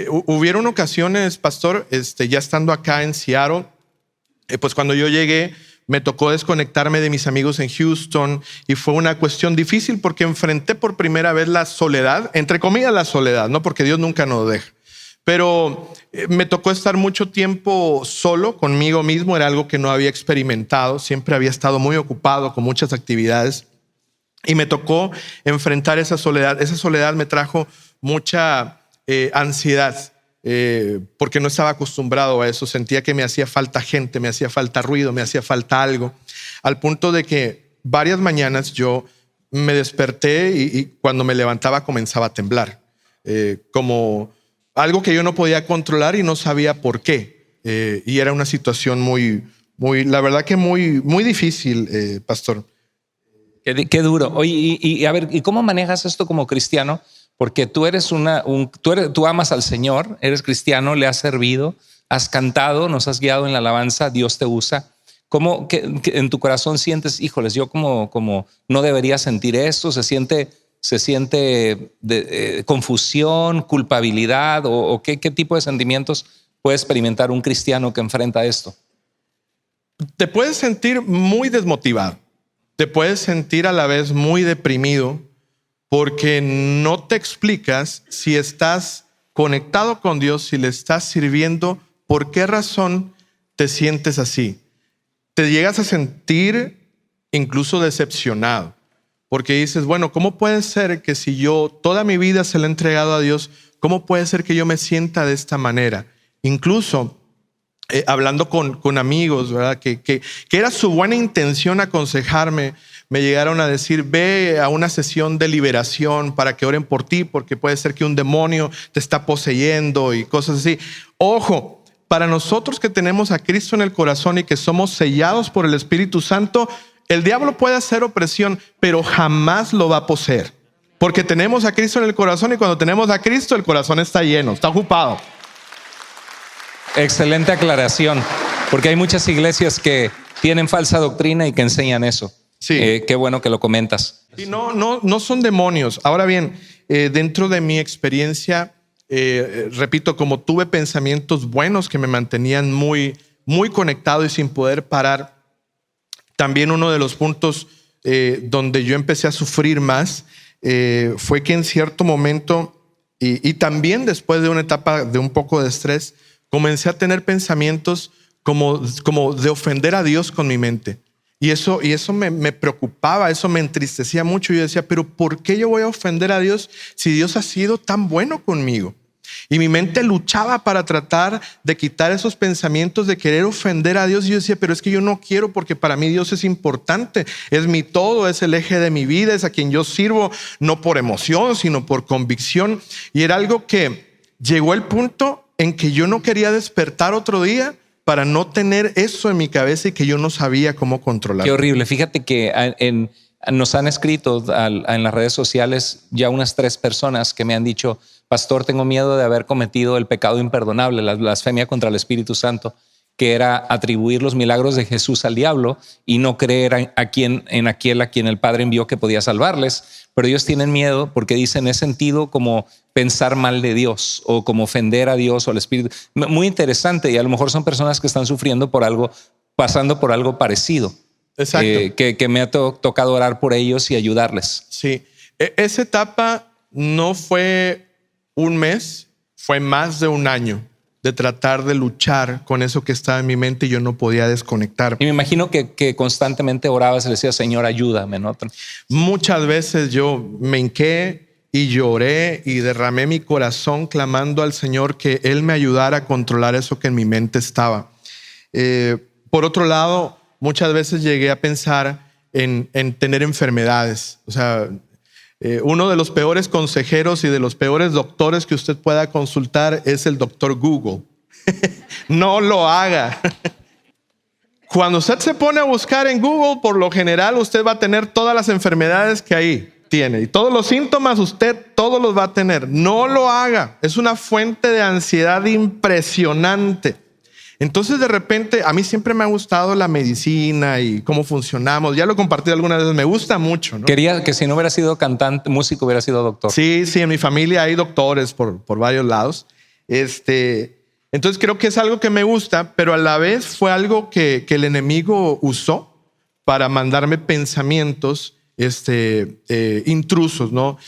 Speaker 2: Hubieron ocasiones, pastor, ya estando acá en Seattle, pues cuando yo llegué, me tocó desconectarme de mis amigos en Houston y fue una cuestión difícil porque enfrenté por primera vez la soledad, entre comillas la soledad, no porque Dios nunca nos deja. Pero me tocó estar mucho tiempo solo conmigo mismo, era algo que no había experimentado, siempre había estado muy ocupado con muchas actividades. Y me tocó enfrentar esa soledad. Esa soledad me trajo mucha ansiedad porque no estaba acostumbrado a eso. Sentía que me hacía falta gente, me hacía falta ruido, me hacía falta algo. Al punto de que varias mañanas yo me desperté y cuando me levantaba comenzaba a temblar. Como algo que yo no podía controlar y no sabía por qué. Y era una situación la verdad que muy difícil, pastor.
Speaker 1: Qué duro. Oye, y a ver, ¿y cómo manejas esto como cristiano? Porque tú eres tú amas al Señor, eres cristiano, le has servido, has cantado, nos has guiado en la alabanza, Dios te usa. ¿Cómo que en tu corazón sientes, híjoles, yo como no debería sentir esto? ¿Se siente confusión, culpabilidad o qué tipo de sentimientos puede experimentar un cristiano que enfrenta esto?
Speaker 2: Te puedes sentir muy desmotivado. Te puedes sentir a la vez muy deprimido porque no te explicas si estás conectado con Dios, si le estás sirviendo, por qué razón te sientes así. Te llegas a sentir incluso decepcionado porque dices, bueno, ¿cómo puede ser que si yo toda mi vida se la he entregado a Dios, cómo puede ser que yo me sienta de esta manera? Incluso hablando con amigos, ¿verdad? Que era su buena intención aconsejarme, me llegaron a decir, ve a una sesión de liberación para que oren por ti, porque puede ser que un demonio te está poseyendo y cosas así. Ojo, para nosotros que tenemos a Cristo en el corazón y que somos sellados por el Espíritu Santo, el diablo puede hacer opresión, pero jamás lo va a poseer, porque tenemos a Cristo en el corazón y cuando tenemos a Cristo el corazón está lleno, está ocupado.
Speaker 1: Excelente aclaración, porque hay muchas iglesias que tienen falsa doctrina y que enseñan eso.
Speaker 2: Sí.
Speaker 1: Qué bueno que lo comentas.
Speaker 2: Y no son demonios. Ahora bien, dentro de mi experiencia, repito, como tuve pensamientos buenos que me mantenían muy conectado y sin poder parar, también uno de los puntos donde yo empecé a sufrir más fue que en cierto momento y también después de una etapa de un poco de estrés, comencé a tener pensamientos como de ofender a Dios con mi mente. Y eso me preocupaba, eso me entristecía mucho. Yo decía, pero ¿por qué yo voy a ofender a Dios si Dios ha sido tan bueno conmigo? Y mi mente luchaba para tratar de quitar esos pensamientos de querer ofender a Dios. Y yo decía, pero es que yo no quiero, porque para mí Dios es importante, es mi todo, es el eje de mi vida, es a quien yo sirvo, no por emoción, sino por convicción. Y era algo que llegó el punto en que yo no quería despertar otro día para no tener eso en mi cabeza y que yo no sabía cómo controlar.
Speaker 1: Qué horrible. Fíjate que nos han escrito en las redes sociales ya unas 3 personas que me han dicho, pastor, tengo miedo de haber cometido el pecado imperdonable, la blasfemia contra el Espíritu Santo, que era atribuir los milagros de Jesús al diablo y no creer en aquel a quien el Padre envió que podía salvarles. Pero ellos tienen miedo porque dicen, es sentido como pensar mal de Dios o como ofender a Dios o al Espíritu. Muy interesante, y a lo mejor son personas que están sufriendo por algo, pasando por algo parecido.
Speaker 2: Exacto.
Speaker 1: Que me ha tocado orar por ellos y ayudarles.
Speaker 2: Sí, esa etapa no fue un mes, fue más de un año de tratar de luchar con eso que estaba en mi mente y yo no podía desconectar.
Speaker 1: Y me imagino que constantemente orabas y le decías, Señor, ayúdame, ¿no?
Speaker 2: Muchas veces yo me hinqué y lloré y derramé mi corazón clamando al Señor que Él me ayudara a controlar eso que en mi mente estaba. Por otro lado, muchas veces llegué a pensar en tener enfermedades. O sea, uno de los peores consejeros y de los peores doctores que usted pueda consultar es el doctor Google. No lo haga. Cuando usted se pone a buscar en Google, por lo general usted va a tener todas las enfermedades que ahí tiene y todos los síntomas usted todos los va a tener. No lo haga. Es una fuente de ansiedad impresionante. Entonces de repente a mí siempre me ha gustado la medicina y cómo funcionamos. Ya lo he compartido algunas veces, me gusta mucho, ¿no?
Speaker 1: Quería que si no hubiera sido cantante, músico, hubiera sido doctor.
Speaker 2: Sí, en mi familia hay doctores por varios lados. Entonces creo que es algo que me gusta, pero a la vez fue algo que el enemigo usó para mandarme pensamientos intrusos, ¿no?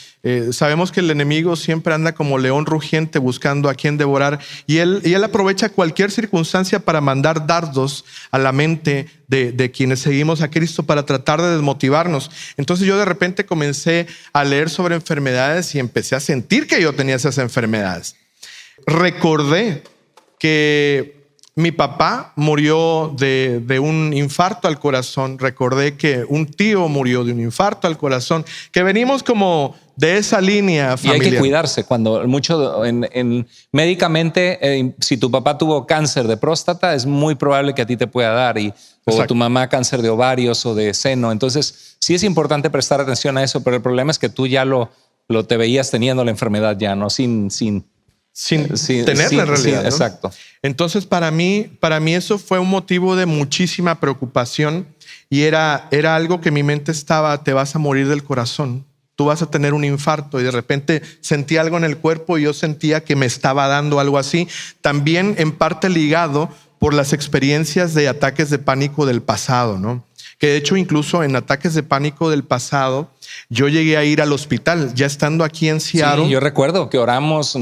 Speaker 2: Sabemos que el enemigo siempre anda como león rugiente buscando a quien devorar y él aprovecha cualquier circunstancia para mandar dardos a la mente de quienes seguimos a Cristo para tratar de desmotivarnos. Entonces yo de repente comencé a leer sobre enfermedades y empecé a sentir que yo tenía esas enfermedades. Recordé que mi papá murió de un infarto al corazón. Recordé que un tío murió de un infarto al corazón. Que venimos como de esa línea familiar.
Speaker 1: Y hay que cuidarse cuando médicamente, si tu papá tuvo cáncer de próstata, es muy probable que a ti te pueda dar o
Speaker 2: Exacto.
Speaker 1: tu mamá cáncer de ovarios o de seno. Entonces, sí es importante prestar atención a eso, pero el problema es que tú ya lo te veías teniendo la enfermedad ya, ¿no? Sin
Speaker 2: tenerla en realidad, ¿no?
Speaker 1: Exacto.
Speaker 2: Entonces, para mí eso fue un motivo de muchísima preocupación y era algo que mi mente estaba: te vas a morir del corazón, tú vas a tener un infarto. Y de repente sentí algo en el cuerpo y yo sentía que me estaba dando algo así. También en parte ligado por las experiencias de ataques de pánico del pasado, ¿no? Que de hecho incluso en ataques de pánico del pasado yo llegué a ir al hospital ya estando aquí en Seattle.
Speaker 1: Sí, yo recuerdo que oramos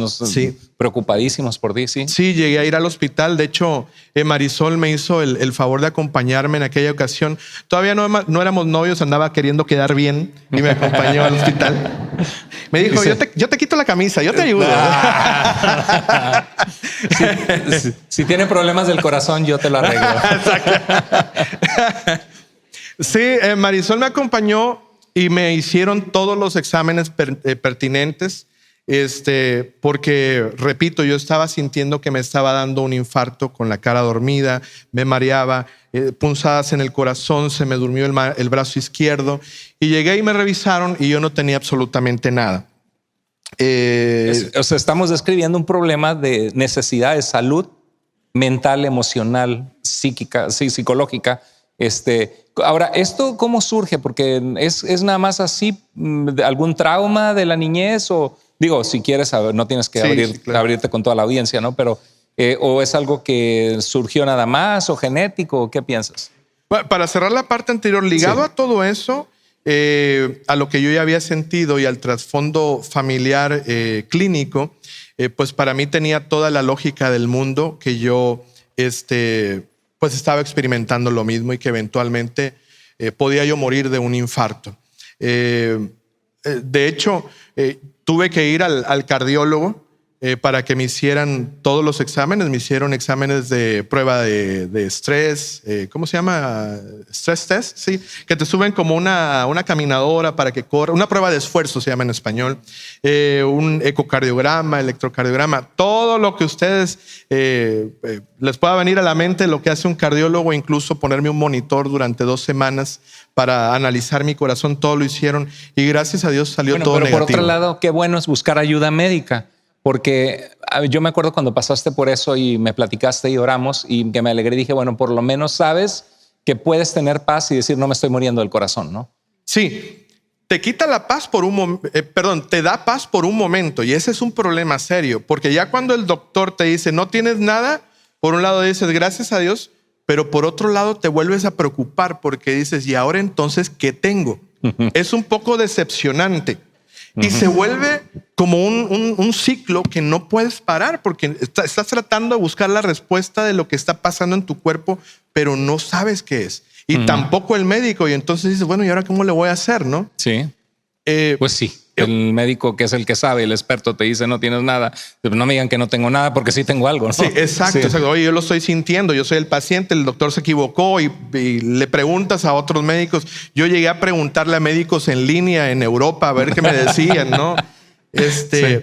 Speaker 1: preocupadísimos por ti. Sí,
Speaker 2: sí, llegué a ir al hospital. De hecho, Marisol me hizo el favor de acompañarme en aquella ocasión. Todavía no éramos novios, andaba queriendo quedar bien y me acompañó al hospital. Me dijo: yo te quito la camisa, yo te ayudo.
Speaker 1: Si tiene problemas del corazón, yo te lo arreglo.
Speaker 2: Sí, Marisol me acompañó y me hicieron todos los exámenes pertinentes, porque, repito, yo estaba sintiendo que me estaba dando un infarto, con la cara dormida, me mareaba, punzadas en el corazón, se me durmió el brazo izquierdo y llegué y me revisaron y yo no tenía absolutamente nada.
Speaker 1: O sea, estamos describiendo un problema de necesidad de salud mental, emocional, psíquica, psicológica. Ahora, ¿esto cómo surge? Porque es nada más así, algún trauma de la niñez, o digo, si quieres saber, no tienes que abrirte con toda la audiencia, ¿no? Pero, o es algo que surgió nada más, o genético, ¿qué piensas?
Speaker 2: Para cerrar la parte anterior, ligado a todo eso, a lo que yo ya había sentido y al trasfondo familiar clínico, pues para mí tenía toda la lógica del mundo que yo, pues estaba experimentando lo mismo y que eventualmente podía yo morir de un infarto. De hecho, tuve que ir al cardiólogo para que me hicieran todos los exámenes. Me hicieron exámenes de prueba de estrés, ¿cómo se llama? Stress test, sí, que te suben como una caminadora para que corra, una prueba de esfuerzo se llama en español, un ecocardiograma, electrocardiograma, todo lo que ustedes les pueda venir a la mente, lo que hace un cardiólogo, incluso ponerme un monitor durante 2 semanas para analizar mi corazón, todo lo hicieron y gracias a Dios salió todo negativo.
Speaker 1: Por otro lado, qué bueno es buscar ayuda médica. Porque yo me acuerdo cuando pasaste por eso y me platicaste y oramos y que me alegré y dije, bueno, por lo menos sabes que puedes tener paz y decir, no me estoy muriendo del corazón, ¿no?
Speaker 2: Sí, te quita la paz por un momento, te da paz por un momento y ese es un problema serio, porque ya cuando el doctor te dice no tienes nada, por un lado dices gracias a Dios, pero por otro lado te vuelves a preocupar porque dices, ¿y ahora entonces qué tengo? Es un poco decepcionante. Y se vuelve como un ciclo que no puedes parar porque estás tratando de buscar la respuesta de lo que está pasando en tu cuerpo, pero no sabes qué es. Y tampoco el médico. Y entonces dices, bueno, ¿y ahora cómo le voy a hacer? ¿No?
Speaker 1: Sí. Pues sí. El médico, que es el que sabe, el experto, te dice no tienes nada. Pero no me digan que no tengo nada porque sí tengo algo, ¿no?
Speaker 2: Sí, exacto. Sí. Oye, yo lo estoy sintiendo, yo soy el paciente, el doctor se equivocó y le preguntas a otros médicos. Yo llegué a preguntarle a médicos en línea en Europa a ver qué me decían, ¿no?
Speaker 1: Sí.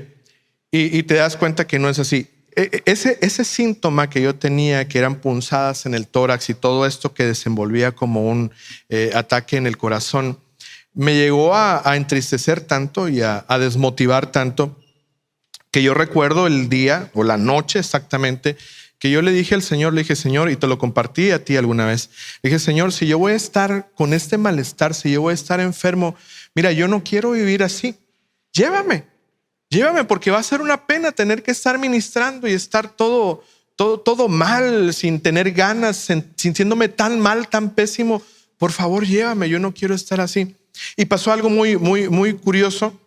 Speaker 2: Y te das cuenta que no es así. Ese síntoma que yo tenía, que eran punzadas en el tórax y todo esto que desenvolvía como un ataque en el corazón, me llegó a entristecer tanto y a desmotivar tanto que yo recuerdo el día o la noche exactamente que yo le dije al Señor, le dije, Señor, y te lo compartí a ti alguna vez, le dije, Señor, si yo voy a estar con este malestar, si yo voy a estar enfermo, mira, yo no quiero vivir así. Llévame porque va a ser una pena tener que estar ministrando y estar todo mal, sin tener ganas, sintiéndome tan mal, tan pésimo. Por favor, llévame, yo no quiero estar así. Y pasó algo muy curioso.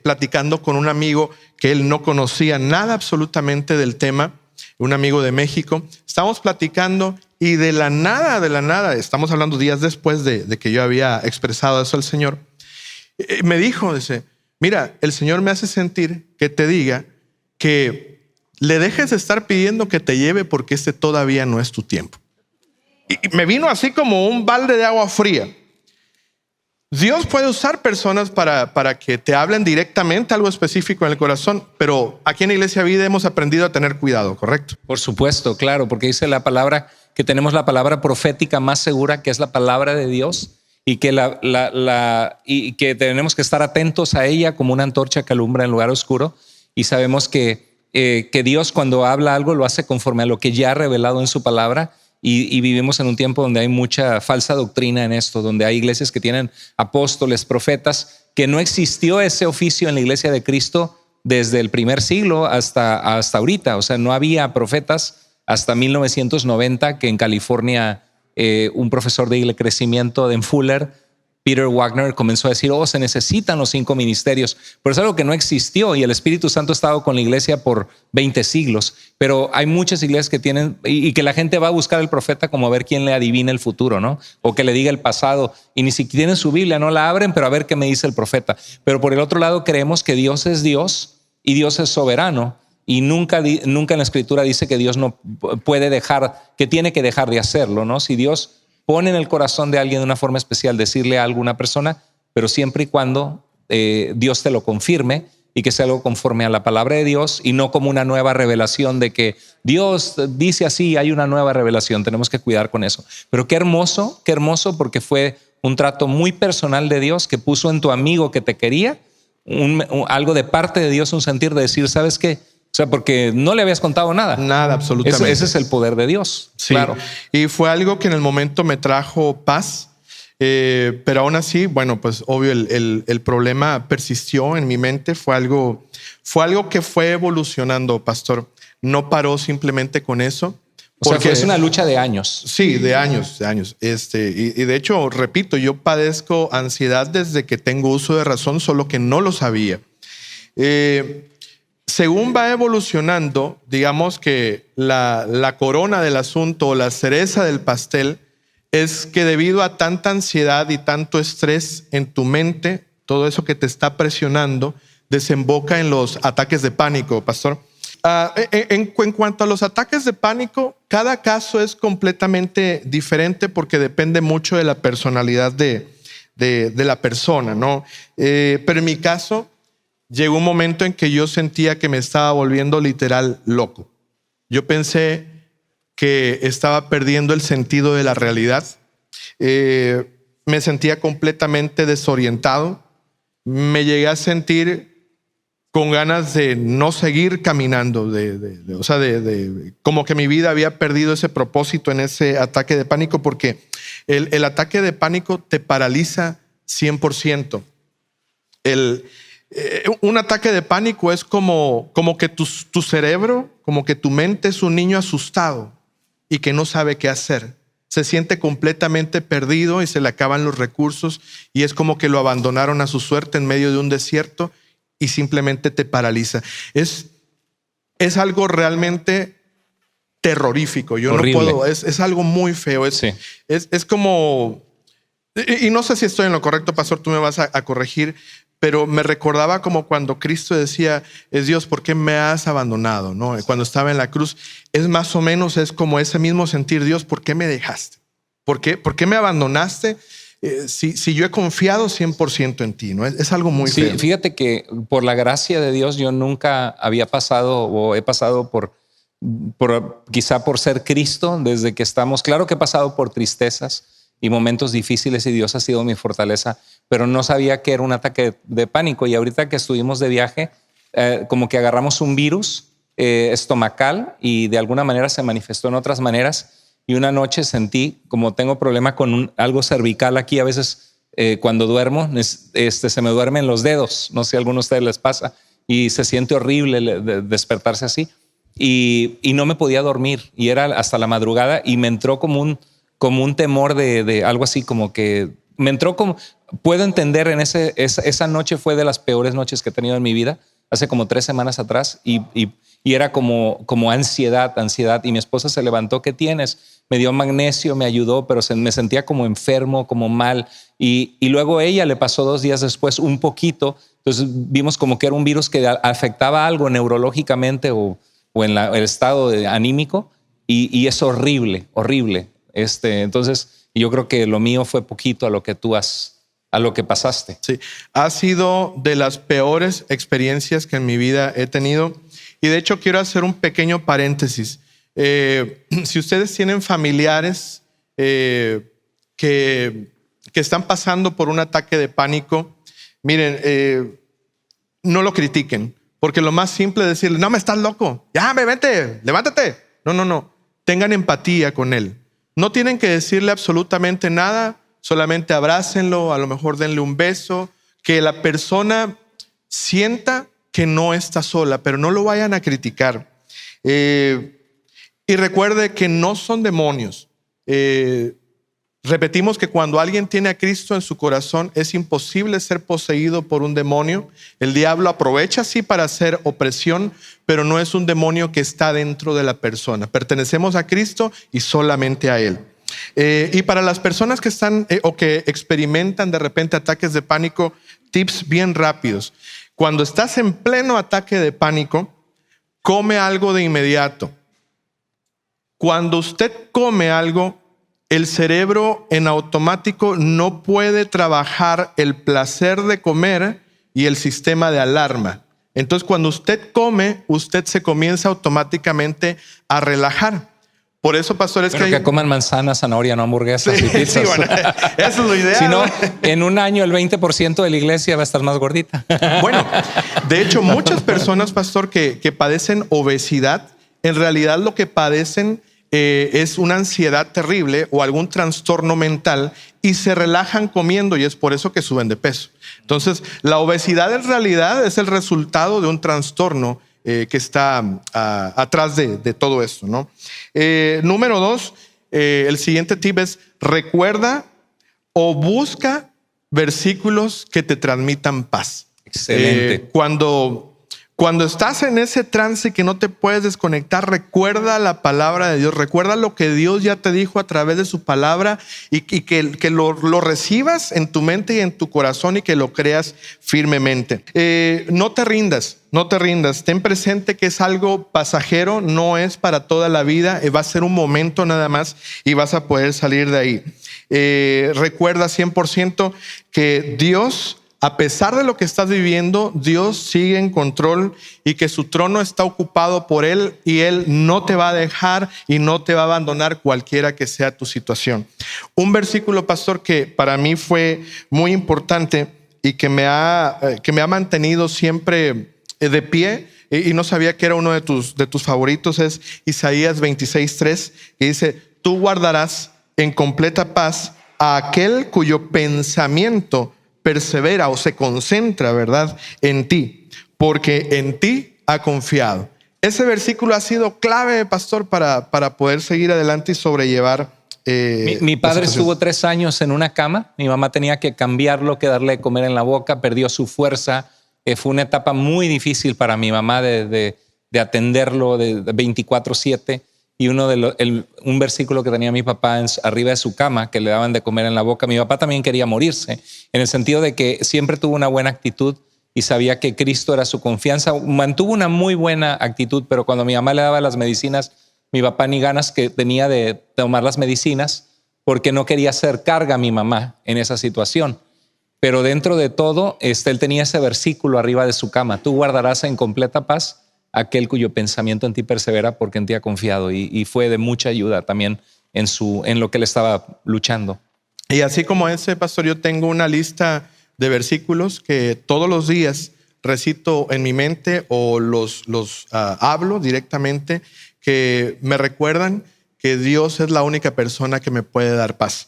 Speaker 2: Platicando con un amigo que él no conocía nada absolutamente del tema, un amigo de México, estábamos platicando y de la nada, estamos hablando días después de que yo había expresado eso al Señor, me dijo, dice, mira, el Señor me hace sentir que te diga que le dejes de estar pidiendo que te lleve porque todavía no es tu tiempo. Y me vino así como un balde de agua fría. Dios puede usar personas para que te hablen directamente algo específico en el corazón, pero aquí en Iglesia Vida hemos aprendido a tener cuidado, ¿correcto?
Speaker 1: Por supuesto, claro, porque dice la palabra que tenemos la palabra profética más segura, que es la palabra de Dios, y que, y que tenemos que estar atentos a ella como una antorcha que alumbra en lugar oscuro. Y sabemos que Dios, cuando habla algo, lo hace conforme a lo que ya ha revelado en su palabra. Y vivimos en un tiempo donde hay mucha falsa doctrina en esto, donde hay iglesias que tienen apóstoles, profetas, que no existió ese oficio en la iglesia de Cristo desde el primer siglo hasta ahorita. O sea, no había profetas hasta 1990, que en California un profesor de crecimiento en Fuller, Peter Wagner, comenzó a decir, se necesitan los 5 ministerios, pero es algo que no existió, y el Espíritu Santo ha estado con la iglesia por 20 siglos, pero hay muchas iglesias que tienen, y que la gente va a buscar al profeta como a ver quién le adivina el futuro, ¿no? O que le diga el pasado, y ni siquiera tienen su Biblia, no la abren, pero a ver qué me dice el profeta. Pero por el otro lado creemos que Dios es Dios y Dios es soberano, y nunca en la Escritura dice que Dios no puede dejar, que tiene que dejar de hacerlo, ¿no? Si Dios pone en el corazón de alguien de una forma especial decirle algo a alguna persona, pero siempre y cuando Dios te lo confirme y que sea algo conforme a la palabra de Dios y no como una nueva revelación de que Dios dice así, hay una nueva revelación. Tenemos que cuidar con eso. Pero qué hermoso, porque fue un trato muy personal de Dios que puso en tu amigo que te quería algo de parte de Dios, un sentir de decir, ¿sabes qué? O sea, porque no le habías contado nada.
Speaker 2: Nada, absolutamente.
Speaker 1: Ese es el poder de Dios.
Speaker 2: Sí, claro. Y fue algo que en el momento me trajo paz, pero aún así, bueno, pues obvio el problema persistió en mi mente. Fue algo que fue evolucionando, pastor. No paró simplemente con eso.
Speaker 1: Porque es una lucha de años.
Speaker 2: Sí, de años. Y de hecho, repito, yo padezco ansiedad desde que tengo uso de razón, solo que no lo sabía. Según va evolucionando, digamos que la corona del asunto, la cereza del pastel, es que debido a tanta ansiedad y tanto estrés en tu mente, todo eso que te está presionando, desemboca en los ataques de pánico, pastor. En cuanto a los ataques de pánico, cada caso es completamente diferente porque depende mucho de la personalidad de la persona, ¿no? Pero en mi caso, llegó un momento en que yo sentía que me estaba volviendo literal loco. Yo pensé que estaba perdiendo el sentido de la realidad. Me sentía completamente desorientado. Me llegué a sentir con ganas de no seguir caminando, como que mi vida había perdido ese propósito en ese ataque de pánico, porque el ataque de pánico te paraliza 100%. Un ataque de pánico es como que tu cerebro, como que tu mente es un niño asustado y que no sabe qué hacer. Se siente completamente perdido y se le acaban los recursos y es como que lo abandonaron a su suerte en medio de un desierto y simplemente te paraliza. Es algo realmente terrorífico. Yo
Speaker 1: horrible.
Speaker 2: No puedo, es algo muy feo. Es como, y no sé si estoy en lo correcto, pastor, tú me vas a corregir, pero me recordaba como cuando Cristo decía, es Dios, ¿por qué me has abandonado? ¿No? Cuando estaba en la cruz, es más o menos, es como ese mismo sentir, Dios, ¿por qué me dejaste? ¿Por qué me abandonaste? Si yo he confiado 100% en ti, ¿no? Es algo muy feo.
Speaker 1: Fíjate que por la gracia de Dios yo nunca había pasado o he pasado quizá por ser Cristo desde que estamos. Claro que he pasado por tristezas y momentos difíciles y Dios ha sido mi fortaleza, pero no sabía que era un ataque de pánico. Y ahorita que estuvimos de viaje, como que agarramos un virus estomacal y de alguna manera se manifestó en otras maneras. Y una noche sentí, como tengo problema con algo cervical aquí, a veces cuando duermo, se me duermen los dedos. No sé si a alguno de ustedes les pasa. Y se siente horrible despertarse así. Y no me podía dormir. Y era hasta la madrugada y me entró como un temor de algo así como que me entró como, puedo entender esa noche fue de las peores noches que he tenido en mi vida, hace como 3 semanas atrás, y era como ansiedad, y mi esposa se levantó, ¿qué tienes? Me dio magnesio, me ayudó, pero me sentía como enfermo, como mal, y luego ella le pasó 2 días después un poquito, entonces vimos como que era un virus que afectaba algo neurológicamente o en el estado anímico, y es horrible. Entonces yo creo que lo mío fue poquito a lo que pasaste.
Speaker 2: Sí, ha sido de las peores experiencias que en mi vida he tenido. Y de hecho quiero hacer un pequeño paréntesis. Si ustedes tienen familiares que están pasando por un ataque de pánico, miren, no lo critiquen, porque lo más simple es decirle, no, me estás loco, ya, vente, levántate. No. Tengan empatía con él. No tienen que decirle absolutamente nada, solamente abrácenlo, a lo mejor denle un beso, que la persona sienta que no está sola, pero no lo vayan a criticar. Y recuerde que no son demonios. Repetimos que cuando alguien tiene a Cristo en su corazón es imposible ser poseído por un demonio. El diablo aprovecha sí para hacer opresión, pero no es un demonio que está dentro de la persona. Pertenecemos a Cristo y solamente a Él. Y para las personas que están o que experimentan de repente ataques de pánico, tips bien rápidos. Cuando estás en pleno ataque de pánico, come algo de inmediato. Cuando usted come algo, el cerebro en automático no puede trabajar el placer de comer y el sistema de alarma. Entonces, cuando usted come, usted se comienza automáticamente a relajar. Por eso, pastores,
Speaker 1: que coman manzanas, zanahoria, no hamburguesas y pizzas.
Speaker 2: Sí, bueno, eso es lo ideal.
Speaker 1: Si no, en un año el 20% de la iglesia va a estar más gordita.
Speaker 2: Bueno, de hecho, muchas personas, pastor, que padecen obesidad, en realidad lo que padecen es una ansiedad terrible o algún trastorno mental y se relajan comiendo, y es por eso que suben de peso. Entonces, la obesidad en realidad es el resultado de un trastorno que está atrás de todo esto, ¿no? Número 2, el siguiente tip es: recuerda o busca versículos que te transmitan paz.
Speaker 1: Excelente.
Speaker 2: Cuando estás en ese trance que no te puedes desconectar, recuerda la palabra de Dios, recuerda lo que Dios ya te dijo a través de su palabra y que lo recibas en tu mente y en tu corazón y que lo creas firmemente. No te rindas, ten presente que es algo pasajero, no es para toda la vida, va a ser un momento nada más y vas a poder salir de ahí. Recuerda 100% que Dios, a pesar de lo que estás viviendo, Dios sigue en control y que su trono está ocupado por Él y Él no te va a dejar y no te va a abandonar cualquiera que sea tu situación. Un versículo, pastor, que para mí fue muy importante y que me ha mantenido siempre de pie y no sabía que era uno de tus favoritos, es Isaías 26:3, que dice: tú guardarás en completa paz a aquel cuyo pensamiento persevera o se concentra, ¿verdad?, en ti, porque en ti ha confiado. Ese versículo ha sido clave, pastor, para poder seguir adelante y sobrellevar.
Speaker 1: Mi padre estuvo 3 años en una cama. Mi mamá tenía que cambiarlo, que darle de comer en la boca, perdió su fuerza. Fue una etapa muy difícil para mi mamá de atenderlo de 24/7. Y un versículo que tenía mi papá arriba de su cama, que le daban de comer en la boca. Mi papá también quería morirse, en el sentido de que siempre tuvo una buena actitud y sabía que Cristo era su confianza. Mantuvo una muy buena actitud, pero cuando mi mamá le daba las medicinas, mi papá ni ganas que tenía de tomar las medicinas porque no quería hacer carga a mi mamá en esa situación. Pero dentro de todo, él tenía ese versículo arriba de su cama: tú guardarás en completa paz aquel cuyo pensamiento en ti persevera, porque en ti ha confiado, y fue de mucha ayuda también en lo que él estaba luchando.
Speaker 2: Y así como ese, pastor, yo tengo una lista de versículos que todos los días recito en mi mente o los hablo directamente, que me recuerdan que Dios es la única persona que me puede dar paz.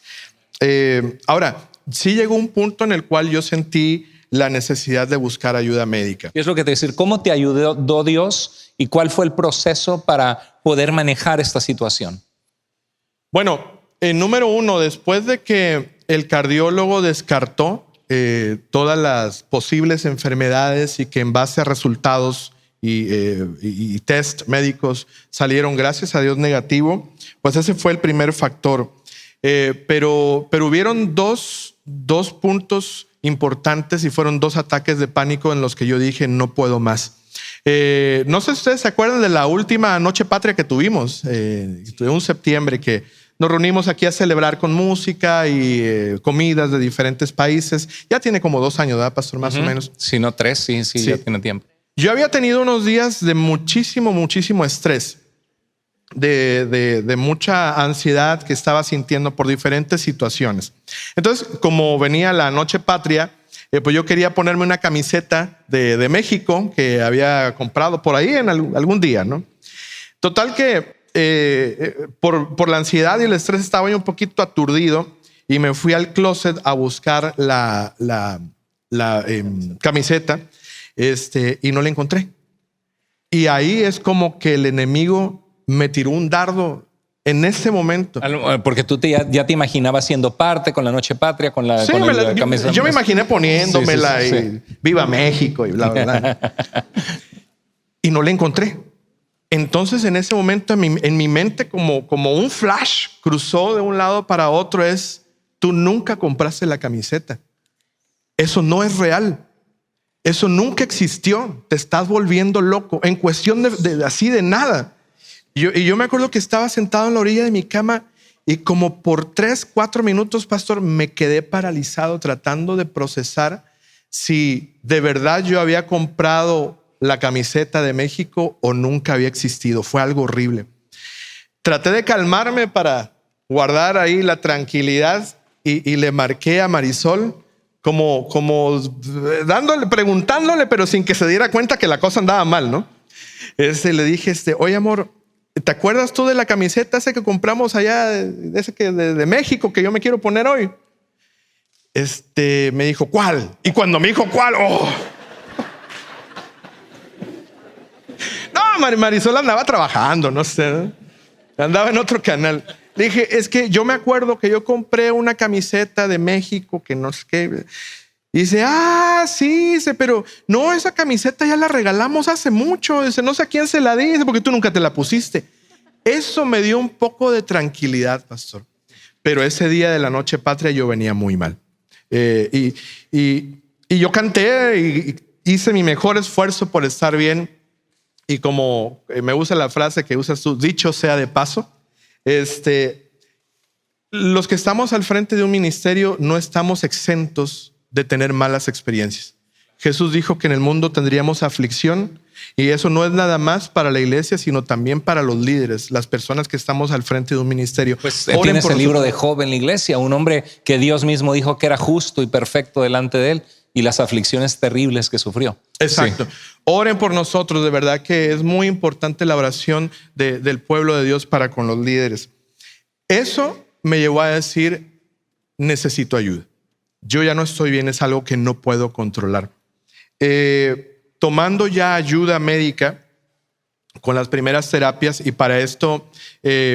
Speaker 2: Ahora, sí llegó un punto en el cual yo sentí la necesidad de buscar ayuda médica.
Speaker 1: Es lo que te decir, ¿cómo te ayudó Dios y cuál fue el proceso para poder manejar esta situación?
Speaker 2: Bueno, número 1, después de que el cardiólogo descartó todas las posibles enfermedades y que en base a resultados y test médicos salieron, gracias a Dios, negativo, pues ese fue el primer factor. Pero hubieron dos puntos importantes y fueron 2 ataques de pánico en los que yo dije no puedo más. No sé si ustedes se acuerdan de la última Noche Patria que tuvimos, un septiembre, que nos reunimos aquí a celebrar con música y comidas de diferentes países. Ya tiene como 2 años, ¿verdad, pastor? Más o menos.
Speaker 1: Si no 3, sí, ya tiene tiempo.
Speaker 2: Yo había tenido unos días de muchísimo estrés, de mucha ansiedad que estaba sintiendo por diferentes situaciones. Entonces, como venía la Noche Patria, pues yo quería ponerme una camiseta de México que había comprado por ahí en algún día, ¿no? Total que por la ansiedad y el estrés estaba yo un poquito aturdido y me fui al closet a buscar la camiseta y no la encontré. Y ahí es como que el enemigo me tiró un dardo en ese momento.
Speaker 1: Porque tú ya te imaginabas siendo parte con la Noche Patria, con la camisa.
Speaker 2: Yo me imaginé poniéndomela y viva México y bla, bla, bla. Y no la encontré. Entonces en ese momento en mi mente como un flash cruzó de un lado para otro tú nunca compraste la camiseta. Eso no es real. Eso nunca existió. Te estás volviendo loco en cuestión de nada. Y yo me acuerdo que estaba sentado en la orilla de mi cama y como por 3-4 minutos, pastor, me quedé paralizado tratando de procesar si de verdad yo había comprado la camiseta de México o nunca había existido. Fue algo horrible. Traté de calmarme para guardar ahí la tranquilidad y le marqué a Marisol como preguntándole, pero sin que se diera cuenta que la cosa andaba mal, ¿no? Le dije, oye, amor, ¿te acuerdas tú de la camiseta esa que compramos allá, de México, que yo me quiero poner hoy? Me dijo, ¿cuál? Y cuando me dijo, ¿cuál? ¡Oh! No, Marisol andaba trabajando, no sé, ¿no? Andaba en otro canal. Le dije, es que yo me acuerdo que yo compré una camiseta de México que no sé qué. Y dice, sí, pero no, esa camiseta ya la regalamos hace mucho. Dice, no sé a quién se la di, porque tú nunca te la pusiste. Eso me dio un poco de tranquilidad, pastor. Pero ese día de la Noche Patria yo venía muy mal. Y yo canté y hice mi mejor esfuerzo por estar bien. Y como me gusta la frase que usas tú, dicho sea de paso, los que estamos al frente de un ministerio no estamos exentos de tener malas experiencias. Jesús dijo que en el mundo tendríamos aflicción y eso no es nada más para la iglesia, sino también para los líderes, las personas que estamos al frente de un ministerio.
Speaker 1: Pues tienes el libro de Job en la iglesia, un hombre que Dios mismo dijo que era justo y perfecto delante de él y las aflicciones terribles que sufrió.
Speaker 2: Exacto. Sí. Oren por nosotros, de verdad que es muy importante la oración del pueblo de Dios para con los líderes. Eso me llevó a decir, necesito ayuda. Yo ya no estoy bien, es algo que no puedo controlar. Tomando ya ayuda médica con las primeras terapias, y para esto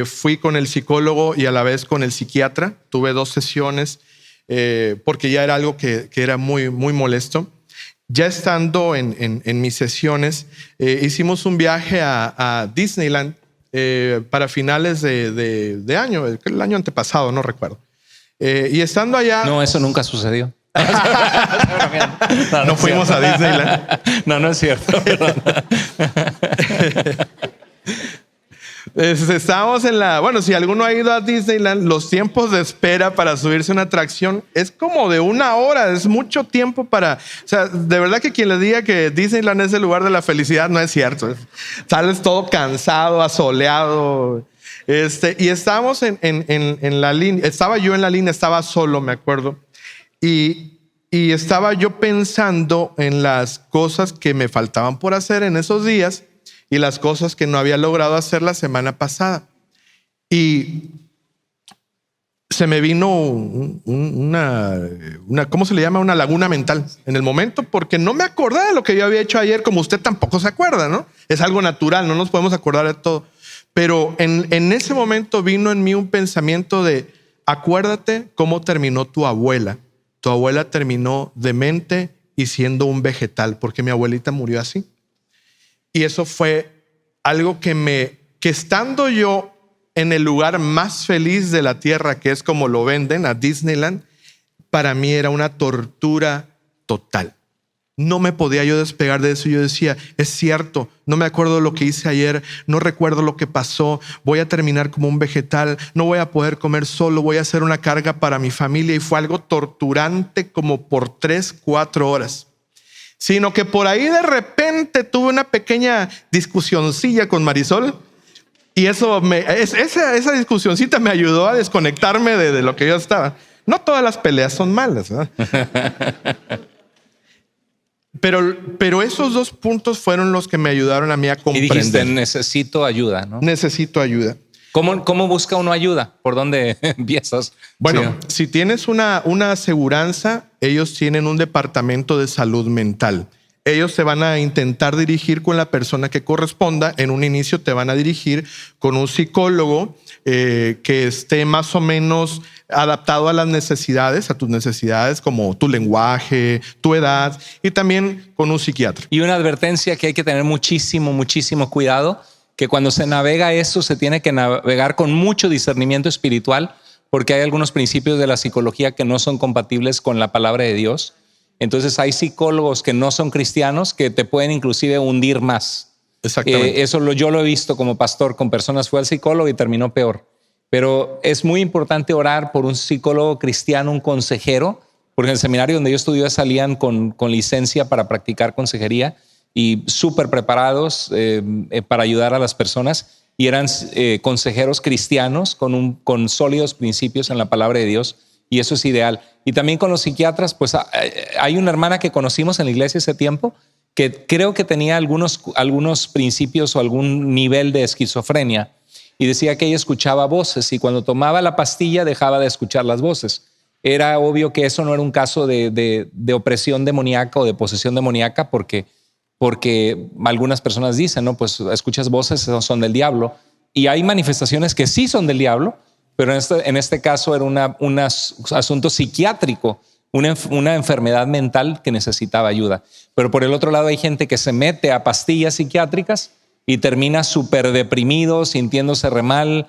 Speaker 2: fui con el psicólogo y a la vez con el psiquiatra. Tuve 2 sesiones porque ya era algo que era muy molesto. Ya estando en mis sesiones, hicimos un viaje a Disneyland para finales de año, el año antepasado, no recuerdo. Y estando allá...
Speaker 1: No, eso nunca sucedió.
Speaker 2: No fuimos a Disneyland.
Speaker 1: No es cierto.
Speaker 2: Estábamos bueno, si alguno ha ido a Disneyland, los tiempos de espera para subirse a una atracción es como de 1 hora, es mucho tiempo o sea, de verdad que quien le diga que Disneyland es el lugar de la felicidad no es cierto. Sales todo cansado, asoleado. Y estábamos en la línea, estaba yo en la línea, estaba solo, me acuerdo. Y estaba yo pensando en las cosas que me faltaban por hacer en esos días y las cosas que no había logrado hacer la semana pasada. Y se me vino ¿cómo se le llama? Una laguna mental en el momento, porque no me acordaba de lo que yo había hecho ayer, como usted tampoco se acuerda, ¿no? Es algo natural, no nos podemos acordar de todo. Pero en ese momento vino en mí un pensamiento de acuérdate cómo terminó tu abuela. Tu abuela terminó demente y siendo un vegetal, porque mi abuelita murió así. Y eso fue algo que estando yo en el lugar más feliz de la tierra, que es como lo venden a Disneyland, para mí era una tortura total. No me podía yo despegar de eso. Yo decía, es cierto, no me acuerdo de lo que hice ayer, no recuerdo lo que pasó, voy a terminar como un vegetal, no voy a poder comer solo, voy a ser una carga para mi familia. Y fue algo torturante como por 3-4 horas. Sino que por ahí de repente tuve una pequeña discusioncilla con Marisol. Y esa discusioncita me ayudó a desconectarme de lo que yo estaba. No todas las peleas son malas, ¿verdad? Pero esos 2 puntos fueron los que me ayudaron a mí a comprender.
Speaker 1: Y dijiste, necesito ayuda, ¿no?
Speaker 2: Necesito ayuda.
Speaker 1: ¿Cómo busca uno ayuda? ¿Por dónde empiezas?
Speaker 2: Bueno, si tienes una aseguranza, ellos tienen un departamento de salud mental. Ellos se van a intentar dirigir con la persona que corresponda. En un inicio te van a dirigir con un psicólogo que esté más o menos adaptado a las necesidades, a tus necesidades como tu lenguaje, tu edad, y también con un psiquiatra.
Speaker 1: Y una advertencia que hay que tener muchísimo cuidado, que cuando se navega eso se tiene que navegar con mucho discernimiento espiritual, porque hay algunos principios de la psicología que no son compatibles con la palabra de Dios. Entonces hay psicólogos que no son cristianos que te pueden inclusive hundir más.
Speaker 2: Exactamente.
Speaker 1: Yo lo he visto como pastor con personas. Fue al psicólogo y terminó peor. Pero es muy importante orar por un psicólogo cristiano, un consejero, porque en el seminario donde yo estudié salían con licencia para practicar consejería y súper preparados para ayudar a las personas, y eran consejeros cristianos con sólidos principios en la palabra de Dios. Y eso es ideal. Y también con los psiquiatras, pues hay una hermana que conocimos en la iglesia ese tiempo que creo que tenía algunos principios o algún nivel de esquizofrenia, y decía que ella escuchaba voces y cuando tomaba la pastilla dejaba de escuchar las voces. Era obvio que eso no era un caso de opresión demoníaca o de posesión demoníaca, porque algunas personas dicen, no, pues escuchas voces, son del diablo. Y hay manifestaciones que sí son del diablo, pero en este caso era un asunto psiquiátrico, una enfermedad mental que necesitaba ayuda. Pero por el otro lado hay gente que se mete a pastillas psiquiátricas y termina súper deprimido, sintiéndose re mal,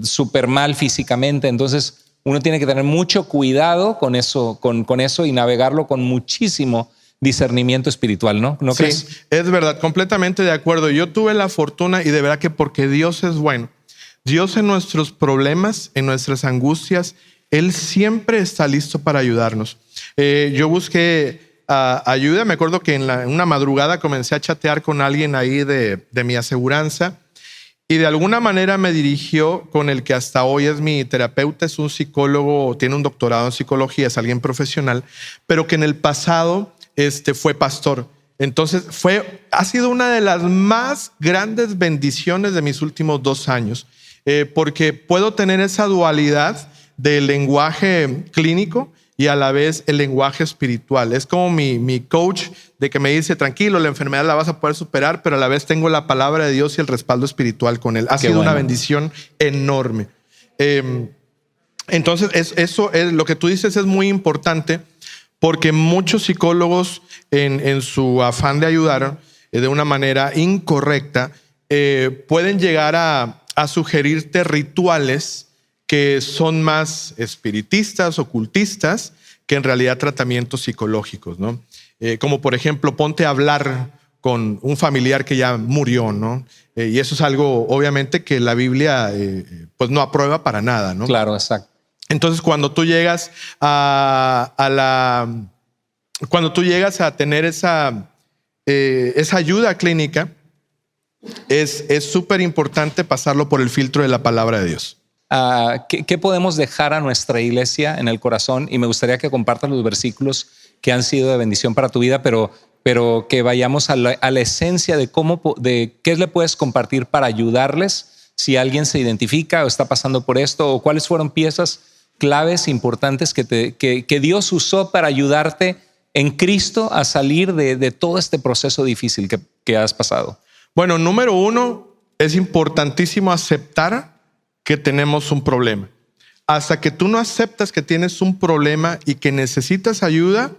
Speaker 1: súper mal físicamente. Entonces uno tiene que tener mucho cuidado con eso, con eso, y navegarlo con muchísimo discernimiento espiritual, ¿no? ¿No crees?
Speaker 2: Sí, es verdad, completamente de acuerdo. Yo tuve la fortuna, y de verdad que porque Dios es bueno, Dios en nuestros problemas, en nuestras angustias, Él siempre está listo para ayudarnos. Yo busqué ayuda. Me acuerdo que en una madrugada comencé a chatear con alguien ahí de mi aseguranza, y de alguna manera me dirigió con el que hasta hoy es mi terapeuta. Es un psicólogo, tiene un doctorado en psicología, es alguien profesional, pero que en el pasado fue pastor. Entonces ha sido una de las más grandes bendiciones de mis últimos 2 años, porque puedo tener esa dualidad del lenguaje clínico y a la vez el lenguaje espiritual. Es como mi coach, de que me dice, tranquilo, la enfermedad la vas a poder superar, pero a la vez tengo la palabra de Dios y el respaldo espiritual con él. Ha sido una bendición enorme. Entonces eso es lo que tú dices, es muy importante, porque muchos psicólogos en su afán de ayudar de una manera incorrecta pueden llegar a sugerirte rituales que son más espiritistas, ocultistas, que en realidad tratamientos psicológicos, ¿no? Como por ejemplo, ponte a hablar con un familiar que ya murió, ¿no? Y eso es algo obviamente que la Biblia pues no aprueba para nada, ¿no?
Speaker 1: Claro, exacto.
Speaker 2: Entonces cuando tú llegas cuando tú llegas a tener esa ayuda clínica, es súper importante pasarlo por el filtro de la palabra de Dios.
Speaker 1: ¿Qué podemos dejar a nuestra iglesia en el corazón? Y me gustaría que compartas los versículos que han sido de bendición para tu vida, pero que vayamos a la esencia de qué le puedes compartir para ayudarles si alguien se identifica o está pasando por esto, o cuáles fueron piezas claves importantes que Dios usó para ayudarte en Cristo a salir de todo este proceso difícil que has pasado.
Speaker 2: Bueno, número 1, es importantísimo aceptar que tenemos un problema. hasta que tú no aceptas que tienes un problema y que necesitas ayuda,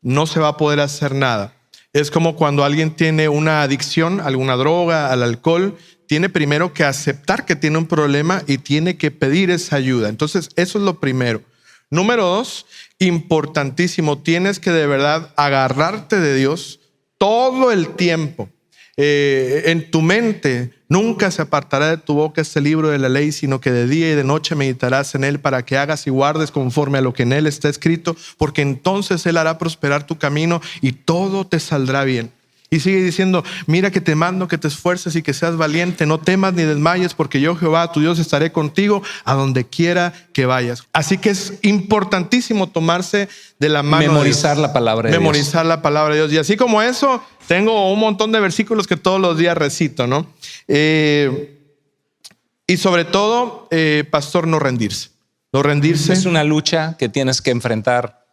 Speaker 2: no se va a poder hacer nada. Es como cuando alguien tiene una adicción a alguna droga, al alcohol, tiene primero que aceptar que tiene un problema y tiene que pedir esa ayuda. Entonces, eso es lo primero. Número 2, importantísimo, tienes que de verdad agarrarte de Dios todo el tiempo. En tu mente nunca se apartará de tu boca este libro de la ley, sino que de día y de noche meditarás en él para que hagas y guardes conforme a lo que en él está escrito, porque entonces él hará prosperar tu camino y todo te saldrá bien. Y sigue diciendo, mira que te mando que te esfuerces y que seas valiente, no temas ni desmayes, porque yo Jehová tu Dios estaré contigo a donde quiera que vayas. Así que es importantísimo tomarse de la mano
Speaker 1: memorizar
Speaker 2: de Dios.
Speaker 1: La palabra de Dios.
Speaker 2: Memorizar la palabra de Dios. Y así como eso, tengo un montón de versículos que todos los días recito, ¿no? Y sobre todo, pastor, no rendirse. No rendirse.
Speaker 1: Es una lucha que tienes que enfrentar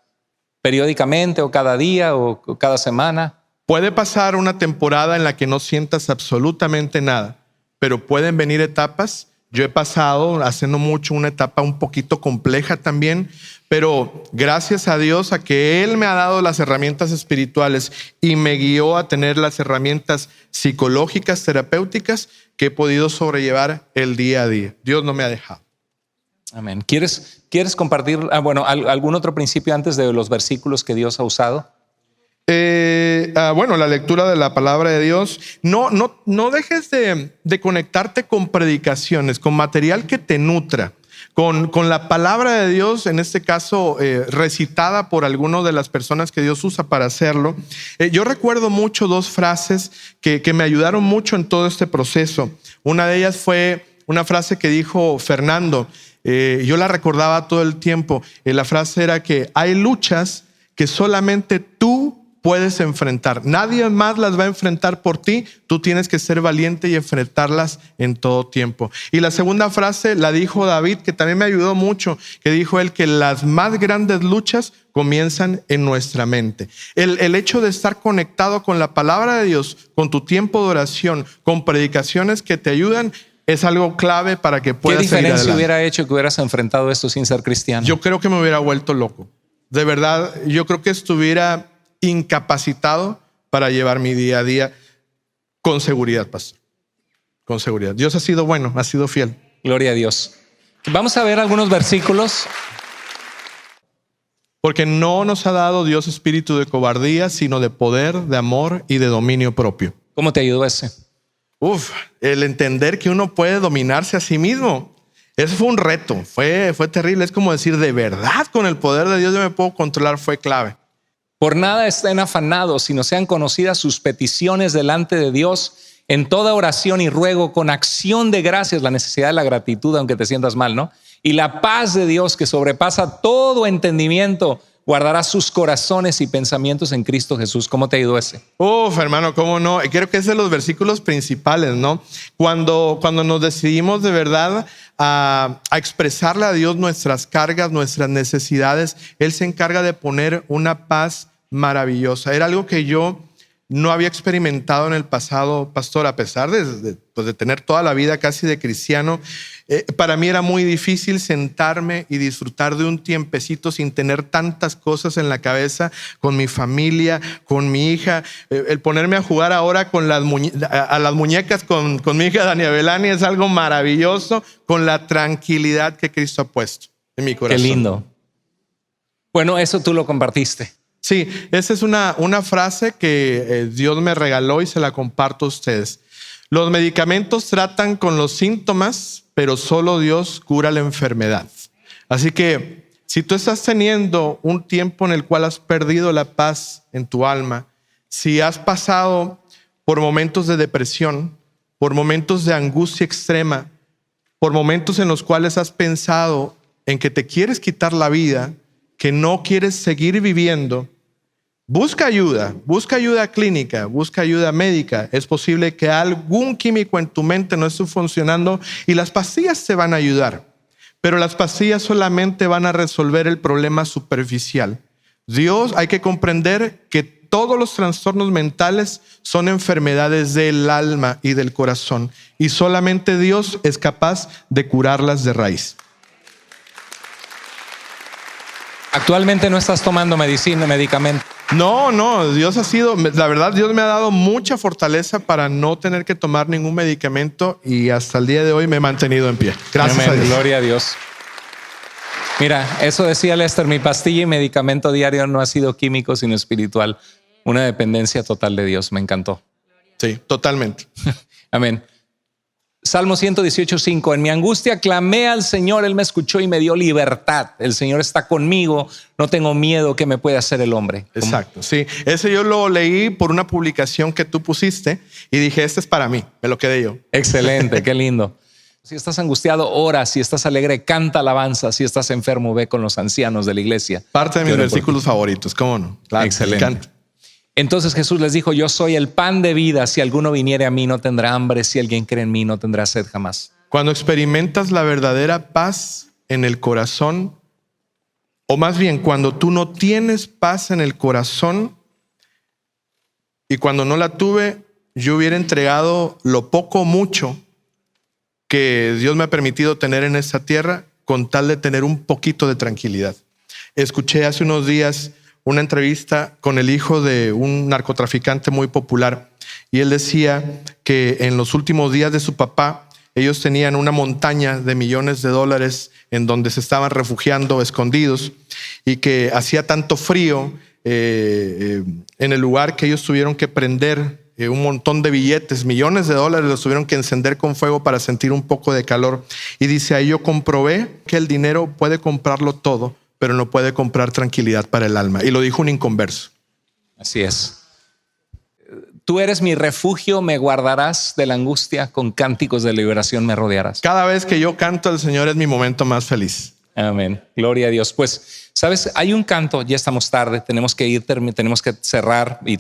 Speaker 1: periódicamente o cada día o cada semana.
Speaker 2: Puede pasar una temporada en la que no sientas absolutamente nada, pero pueden venir etapas. Yo he pasado hace no mucho una etapa un poquito compleja también, pero gracias a Dios a que Él me ha dado las herramientas espirituales y me guió a tener las herramientas psicológicas, terapéuticas, que he podido sobrellevar el día a día. Dios no me ha dejado.
Speaker 1: Amén. ¿Quieres compartir algún otro principio antes de los versículos que Dios ha usado?
Speaker 2: Bueno, la lectura de la palabra de Dios. No dejes de conectarte con predicaciones, con material que te nutra, con la palabra de Dios, en este caso recitada por alguna de las personas que Dios usa para hacerlo. Yo recuerdo mucho dos frases que me ayudaron mucho en todo este proceso. Una de ellas fue una frase que dijo Fernando. Yo la recordaba todo el tiempo. La frase era que hay luchas que solamente tú puedes enfrentar. Nadie más las va a enfrentar por ti. Tú tienes que ser valiente y enfrentarlas en todo tiempo. Y la segunda frase la dijo David, que también me ayudó mucho, que dijo él que las más grandes luchas comienzan en nuestra mente. El hecho de estar conectado con la palabra de Dios, con tu tiempo de oración, con predicaciones que te ayudan, es algo clave para que puedas seguir adelante.
Speaker 1: ¿Qué diferencia hubiera hecho que hubieras enfrentado esto sin ser cristiano?
Speaker 2: Yo creo que me hubiera vuelto loco. De verdad, yo creo que estuviera incapacitado para llevar mi día a día con seguridad, pastor. Con seguridad. Dios ha sido bueno, ha sido fiel.
Speaker 1: Gloria a Dios. Vamos a ver algunos versículos.
Speaker 2: Porque no nos ha dado Dios espíritu de cobardía, sino de poder, de amor y de dominio propio.
Speaker 1: ¿Cómo te ayudó ese?
Speaker 2: El entender que uno puede dominarse a sí mismo. Eso fue un reto, fue terrible. Es como decir, de verdad, con el poder de Dios yo me puedo controlar, fue clave.
Speaker 1: Por nada estén afanados, sino sean conocidas sus peticiones delante de Dios en toda oración y ruego con acción de gracias, la necesidad de la gratitud, aunque te sientas mal, ¿no? Y la paz de Dios que sobrepasa todo entendimiento, guardará sus corazones y pensamientos en Cristo Jesús. ¿Cómo te ayudó ese?
Speaker 2: Hermano, ¿cómo no? Creo que es de los versículos principales, ¿no? Cuando nos decidimos de verdad a expresarle a Dios nuestras cargas, nuestras necesidades, Él se encarga de poner una paz maravillosa. Era algo que yo no había experimentado en el pasado, pastor, a pesar de tener toda la vida casi de cristiano. Para mí era muy difícil sentarme y disfrutar de un tiempecito sin tener tantas cosas en la cabeza, con mi familia, con mi hija. El ponerme a jugar ahora con las muñecas con mi hija Dania Belani es algo maravilloso, con la tranquilidad que Cristo ha puesto en mi corazón.
Speaker 1: Qué lindo. Bueno, eso tú lo compartiste.
Speaker 2: Sí, esa es una frase que Dios me regaló y se la comparto a ustedes. Los medicamentos tratan con los síntomas, pero solo Dios cura la enfermedad. Así que si tú estás teniendo un tiempo en el cual has perdido la paz en tu alma, si has pasado por momentos de depresión, por momentos de angustia extrema, por momentos en los cuales has pensado en que te quieres quitar la vida, que no quieres seguir viviendo, busca ayuda clínica, busca ayuda médica. Es posible que algún químico en tu mente no esté funcionando y las pastillas te van a ayudar, pero las pastillas solamente van a resolver el problema superficial. Hay que comprender que todos los trastornos mentales son enfermedades del alma y del corazón y solamente Dios es capaz de curarlas de raíz.
Speaker 1: Actualmente no estás tomando medicamento.
Speaker 2: No, Dios ha sido, la verdad, Dios me ha dado mucha fortaleza para no tener que tomar ningún medicamento y hasta el día de hoy me he mantenido en pie. Gracias
Speaker 1: Amén.
Speaker 2: a Dios.
Speaker 1: Gloria a Dios. Mira, eso decía Lester, mi pastilla y medicamento diario no ha sido químico sino espiritual. Una dependencia total de Dios, me encantó.
Speaker 2: Sí, totalmente.
Speaker 1: Amén. Salmo 118:5. En mi angustia clamé al Señor, Él me escuchó y me dio libertad. El Señor está conmigo, no tengo miedo. ¿Qué me puede hacer el hombre?
Speaker 2: Exacto, sí. Ese yo lo leí por una publicación que tú pusiste y dije, este es para mí, me lo quedé yo.
Speaker 1: Excelente, qué lindo. Si estás angustiado, ora. Si estás alegre, canta alabanza. Si estás enfermo, ve con los ancianos de la iglesia.
Speaker 2: Parte de mis versículos favoritos, ¿cómo no? Claro,
Speaker 1: excelente. Entonces Jesús les dijo, yo soy el pan de vida. Si alguno viniere a mí, no tendrá hambre. Si alguien cree en mí, no tendrá sed jamás.
Speaker 2: Cuando experimentas la verdadera paz en el corazón, o más bien cuando tú no tienes paz en el corazón, y cuando no la tuve, yo hubiera entregado lo poco o mucho que Dios me ha permitido tener en esta tierra con tal de tener un poquito de tranquilidad. Escuché hace unos días una entrevista con el hijo de un narcotraficante muy popular y él decía que en los últimos días de su papá ellos tenían una montaña de millones de dólares en donde se estaban refugiando escondidos y que hacía tanto frío en el lugar que ellos tuvieron que prender un montón de billetes, millones de dólares los tuvieron que encender con fuego para sentir un poco de calor. Y dice, ahí yo comprobé que el dinero puede comprarlo todo, pero no puede comprar tranquilidad para el alma. Y lo dijo un inconverso.
Speaker 1: Así es. Tú eres mi refugio, me guardarás de la angustia, con cánticos de liberación me rodearás.
Speaker 2: Cada vez que yo canto al Señor es mi momento más feliz.
Speaker 1: Amén. Gloria a Dios. Pues, ¿sabes? Hay un canto, ya estamos tarde, tenemos que ir, tenemos que cerrar y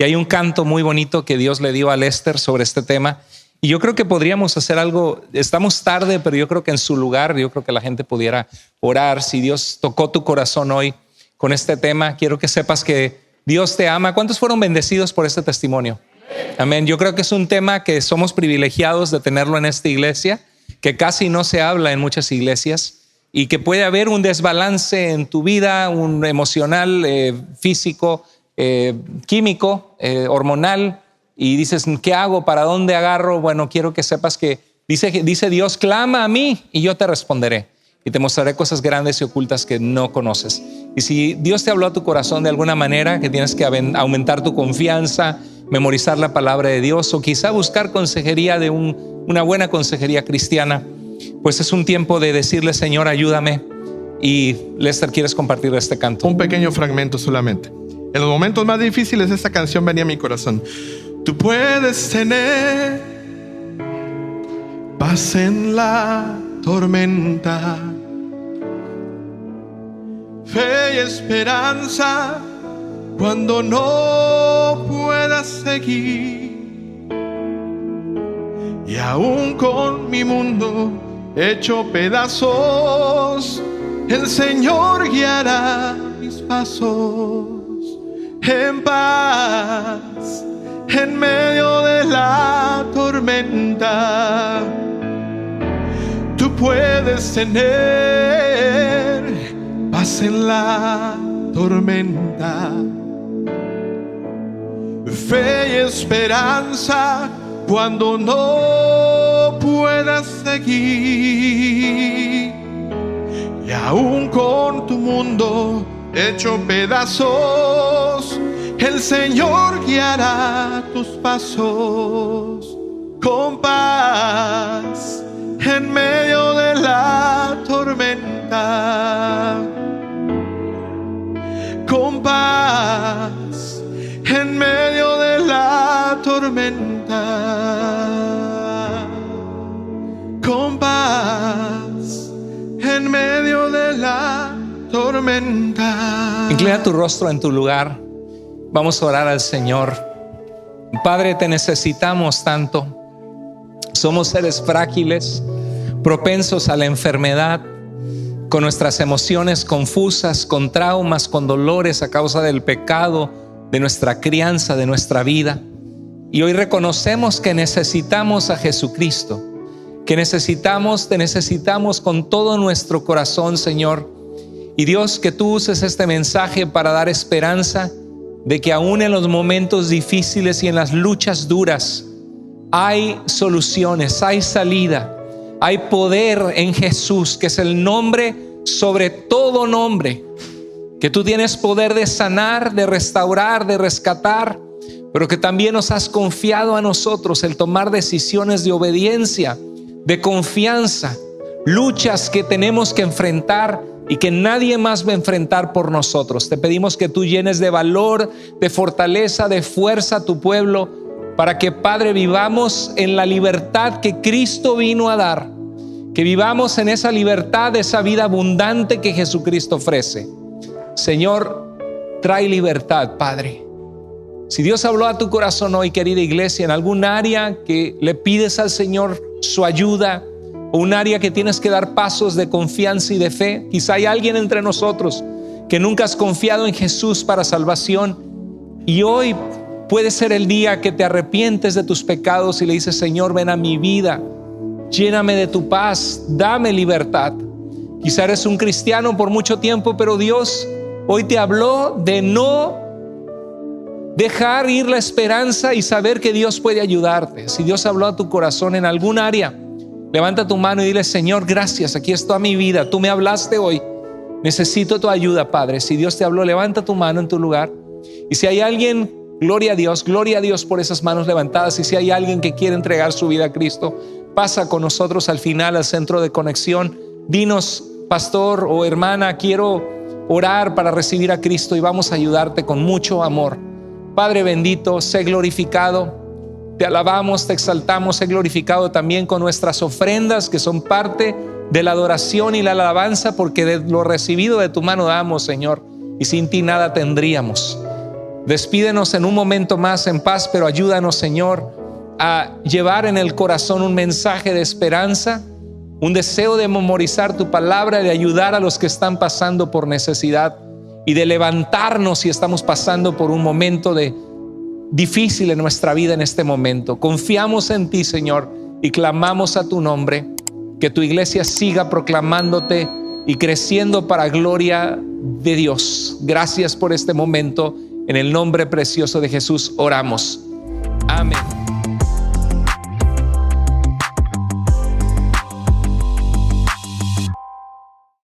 Speaker 1: hay un canto muy bonito que Dios le dio a Lester sobre este tema. Y yo creo que podríamos hacer algo, estamos tarde, pero yo creo que en su lugar, yo creo que la gente pudiera orar. Si Dios tocó tu corazón hoy con este tema, quiero que sepas que Dios te ama. ¿Cuántos fueron bendecidos por este testimonio? Amén. Yo creo que es un tema que somos privilegiados de tenerlo en esta iglesia, que casi no se habla en muchas iglesias y que puede haber un desbalance en tu vida, un emocional, físico, químico, hormonal. Y dices, ¿qué hago? ¿Para dónde agarro? Bueno, quiero que sepas que dice Dios, clama a mí y yo te responderé. Y te mostraré cosas grandes y ocultas que no conoces. Y si Dios te habló a tu corazón de alguna manera, que tienes que aumentar tu confianza, memorizar la palabra de Dios o quizá buscar consejería de una buena consejería cristiana, pues es un tiempo de decirle, Señor, ayúdame. Y Lester, ¿quieres compartir este canto?
Speaker 2: Un pequeño fragmento solamente. En los momentos más difíciles esta canción venía a mi corazón. Tú puedes tener paz en la tormenta, fe y esperanza cuando no puedas seguir. Y aún con mi mundo hecho pedazos, el Señor guiará mis pasos en paz. En medio de la tormenta, tú puedes tener paz en la tormenta, fe y esperanza cuando no puedas seguir. Y aún con tu mundo hecho pedazos, el Señor guiará tus pasos con paz en medio de la tormenta, con paz en medio de la tormenta, con paz en medio de la tormenta.
Speaker 1: Inclina tu rostro en tu lugar. Vamos a orar al Señor. Padre, te necesitamos tanto. Somos seres frágiles, propensos a la enfermedad, con nuestras emociones confusas, con traumas, con dolores a causa del pecado, de nuestra crianza, de nuestra vida. Y hoy reconocemos que necesitamos a Jesucristo, que te necesitamos con todo nuestro corazón, Señor. Y Dios, que tú uses este mensaje para dar esperanza de que aún en los momentos difíciles y en las luchas duras hay soluciones, hay salida, hay poder en Jesús, que es el nombre sobre todo nombre, que tú tienes poder de sanar, de restaurar, de rescatar, pero que también nos has confiado a nosotros el tomar decisiones de obediencia, de confianza, luchas que tenemos que enfrentar y que nadie más va a enfrentar por nosotros. Te pedimos que tú llenes de valor, de fortaleza, de fuerza a tu pueblo, para que, Padre, vivamos en la libertad que Cristo vino a dar, que vivamos en esa libertad, esa vida abundante que Jesucristo ofrece. Señor, trae libertad, Padre. Si Dios habló a tu corazón hoy, querida iglesia, en algún área que le pides al Señor su ayuda, o un área que tienes que dar pasos de confianza y de fe, quizá hay alguien entre nosotros que nunca has confiado en Jesús para salvación, y hoy puede ser el día que te arrepientes de tus pecados y le dices: Señor, ven a mi vida, lléname de tu paz, dame libertad. Quizá eres un cristiano por mucho tiempo, pero Dios hoy te habló de no dejar ir la esperanza y saber que Dios puede ayudarte. Si Dios habló a tu corazón en algún área, levanta tu mano y dile: Señor, gracias, aquí está mi vida, tú me hablaste hoy, necesito tu ayuda, Padre. Si Dios te habló, levanta tu mano en tu lugar. Y si hay alguien, gloria a Dios por esas manos levantadas. Y si hay alguien que quiere entregar su vida a Cristo, pasa con nosotros al final al centro de conexión. Dinos: pastor o hermana, quiero orar para recibir a Cristo, y vamos a ayudarte con mucho amor. Padre bendito, sé glorificado. Te alabamos, te exaltamos, sé glorificado también con nuestras ofrendas, que son parte de la adoración y la alabanza, porque de lo recibido de tu mano damos, Señor, y sin ti nada tendríamos. Despídenos en un momento más en paz, pero ayúdanos, Señor, a llevar en el corazón un mensaje de esperanza, un deseo de memorizar tu palabra, de ayudar a los que están pasando por necesidad y de levantarnos si estamos pasando por un momento difícil en nuestra vida en este momento. Confiamos en ti, Señor, y clamamos a tu nombre, que tu iglesia siga proclamándote y creciendo para gloria de Dios. Gracias por este momento. En el nombre precioso de Jesús oramos. Amén.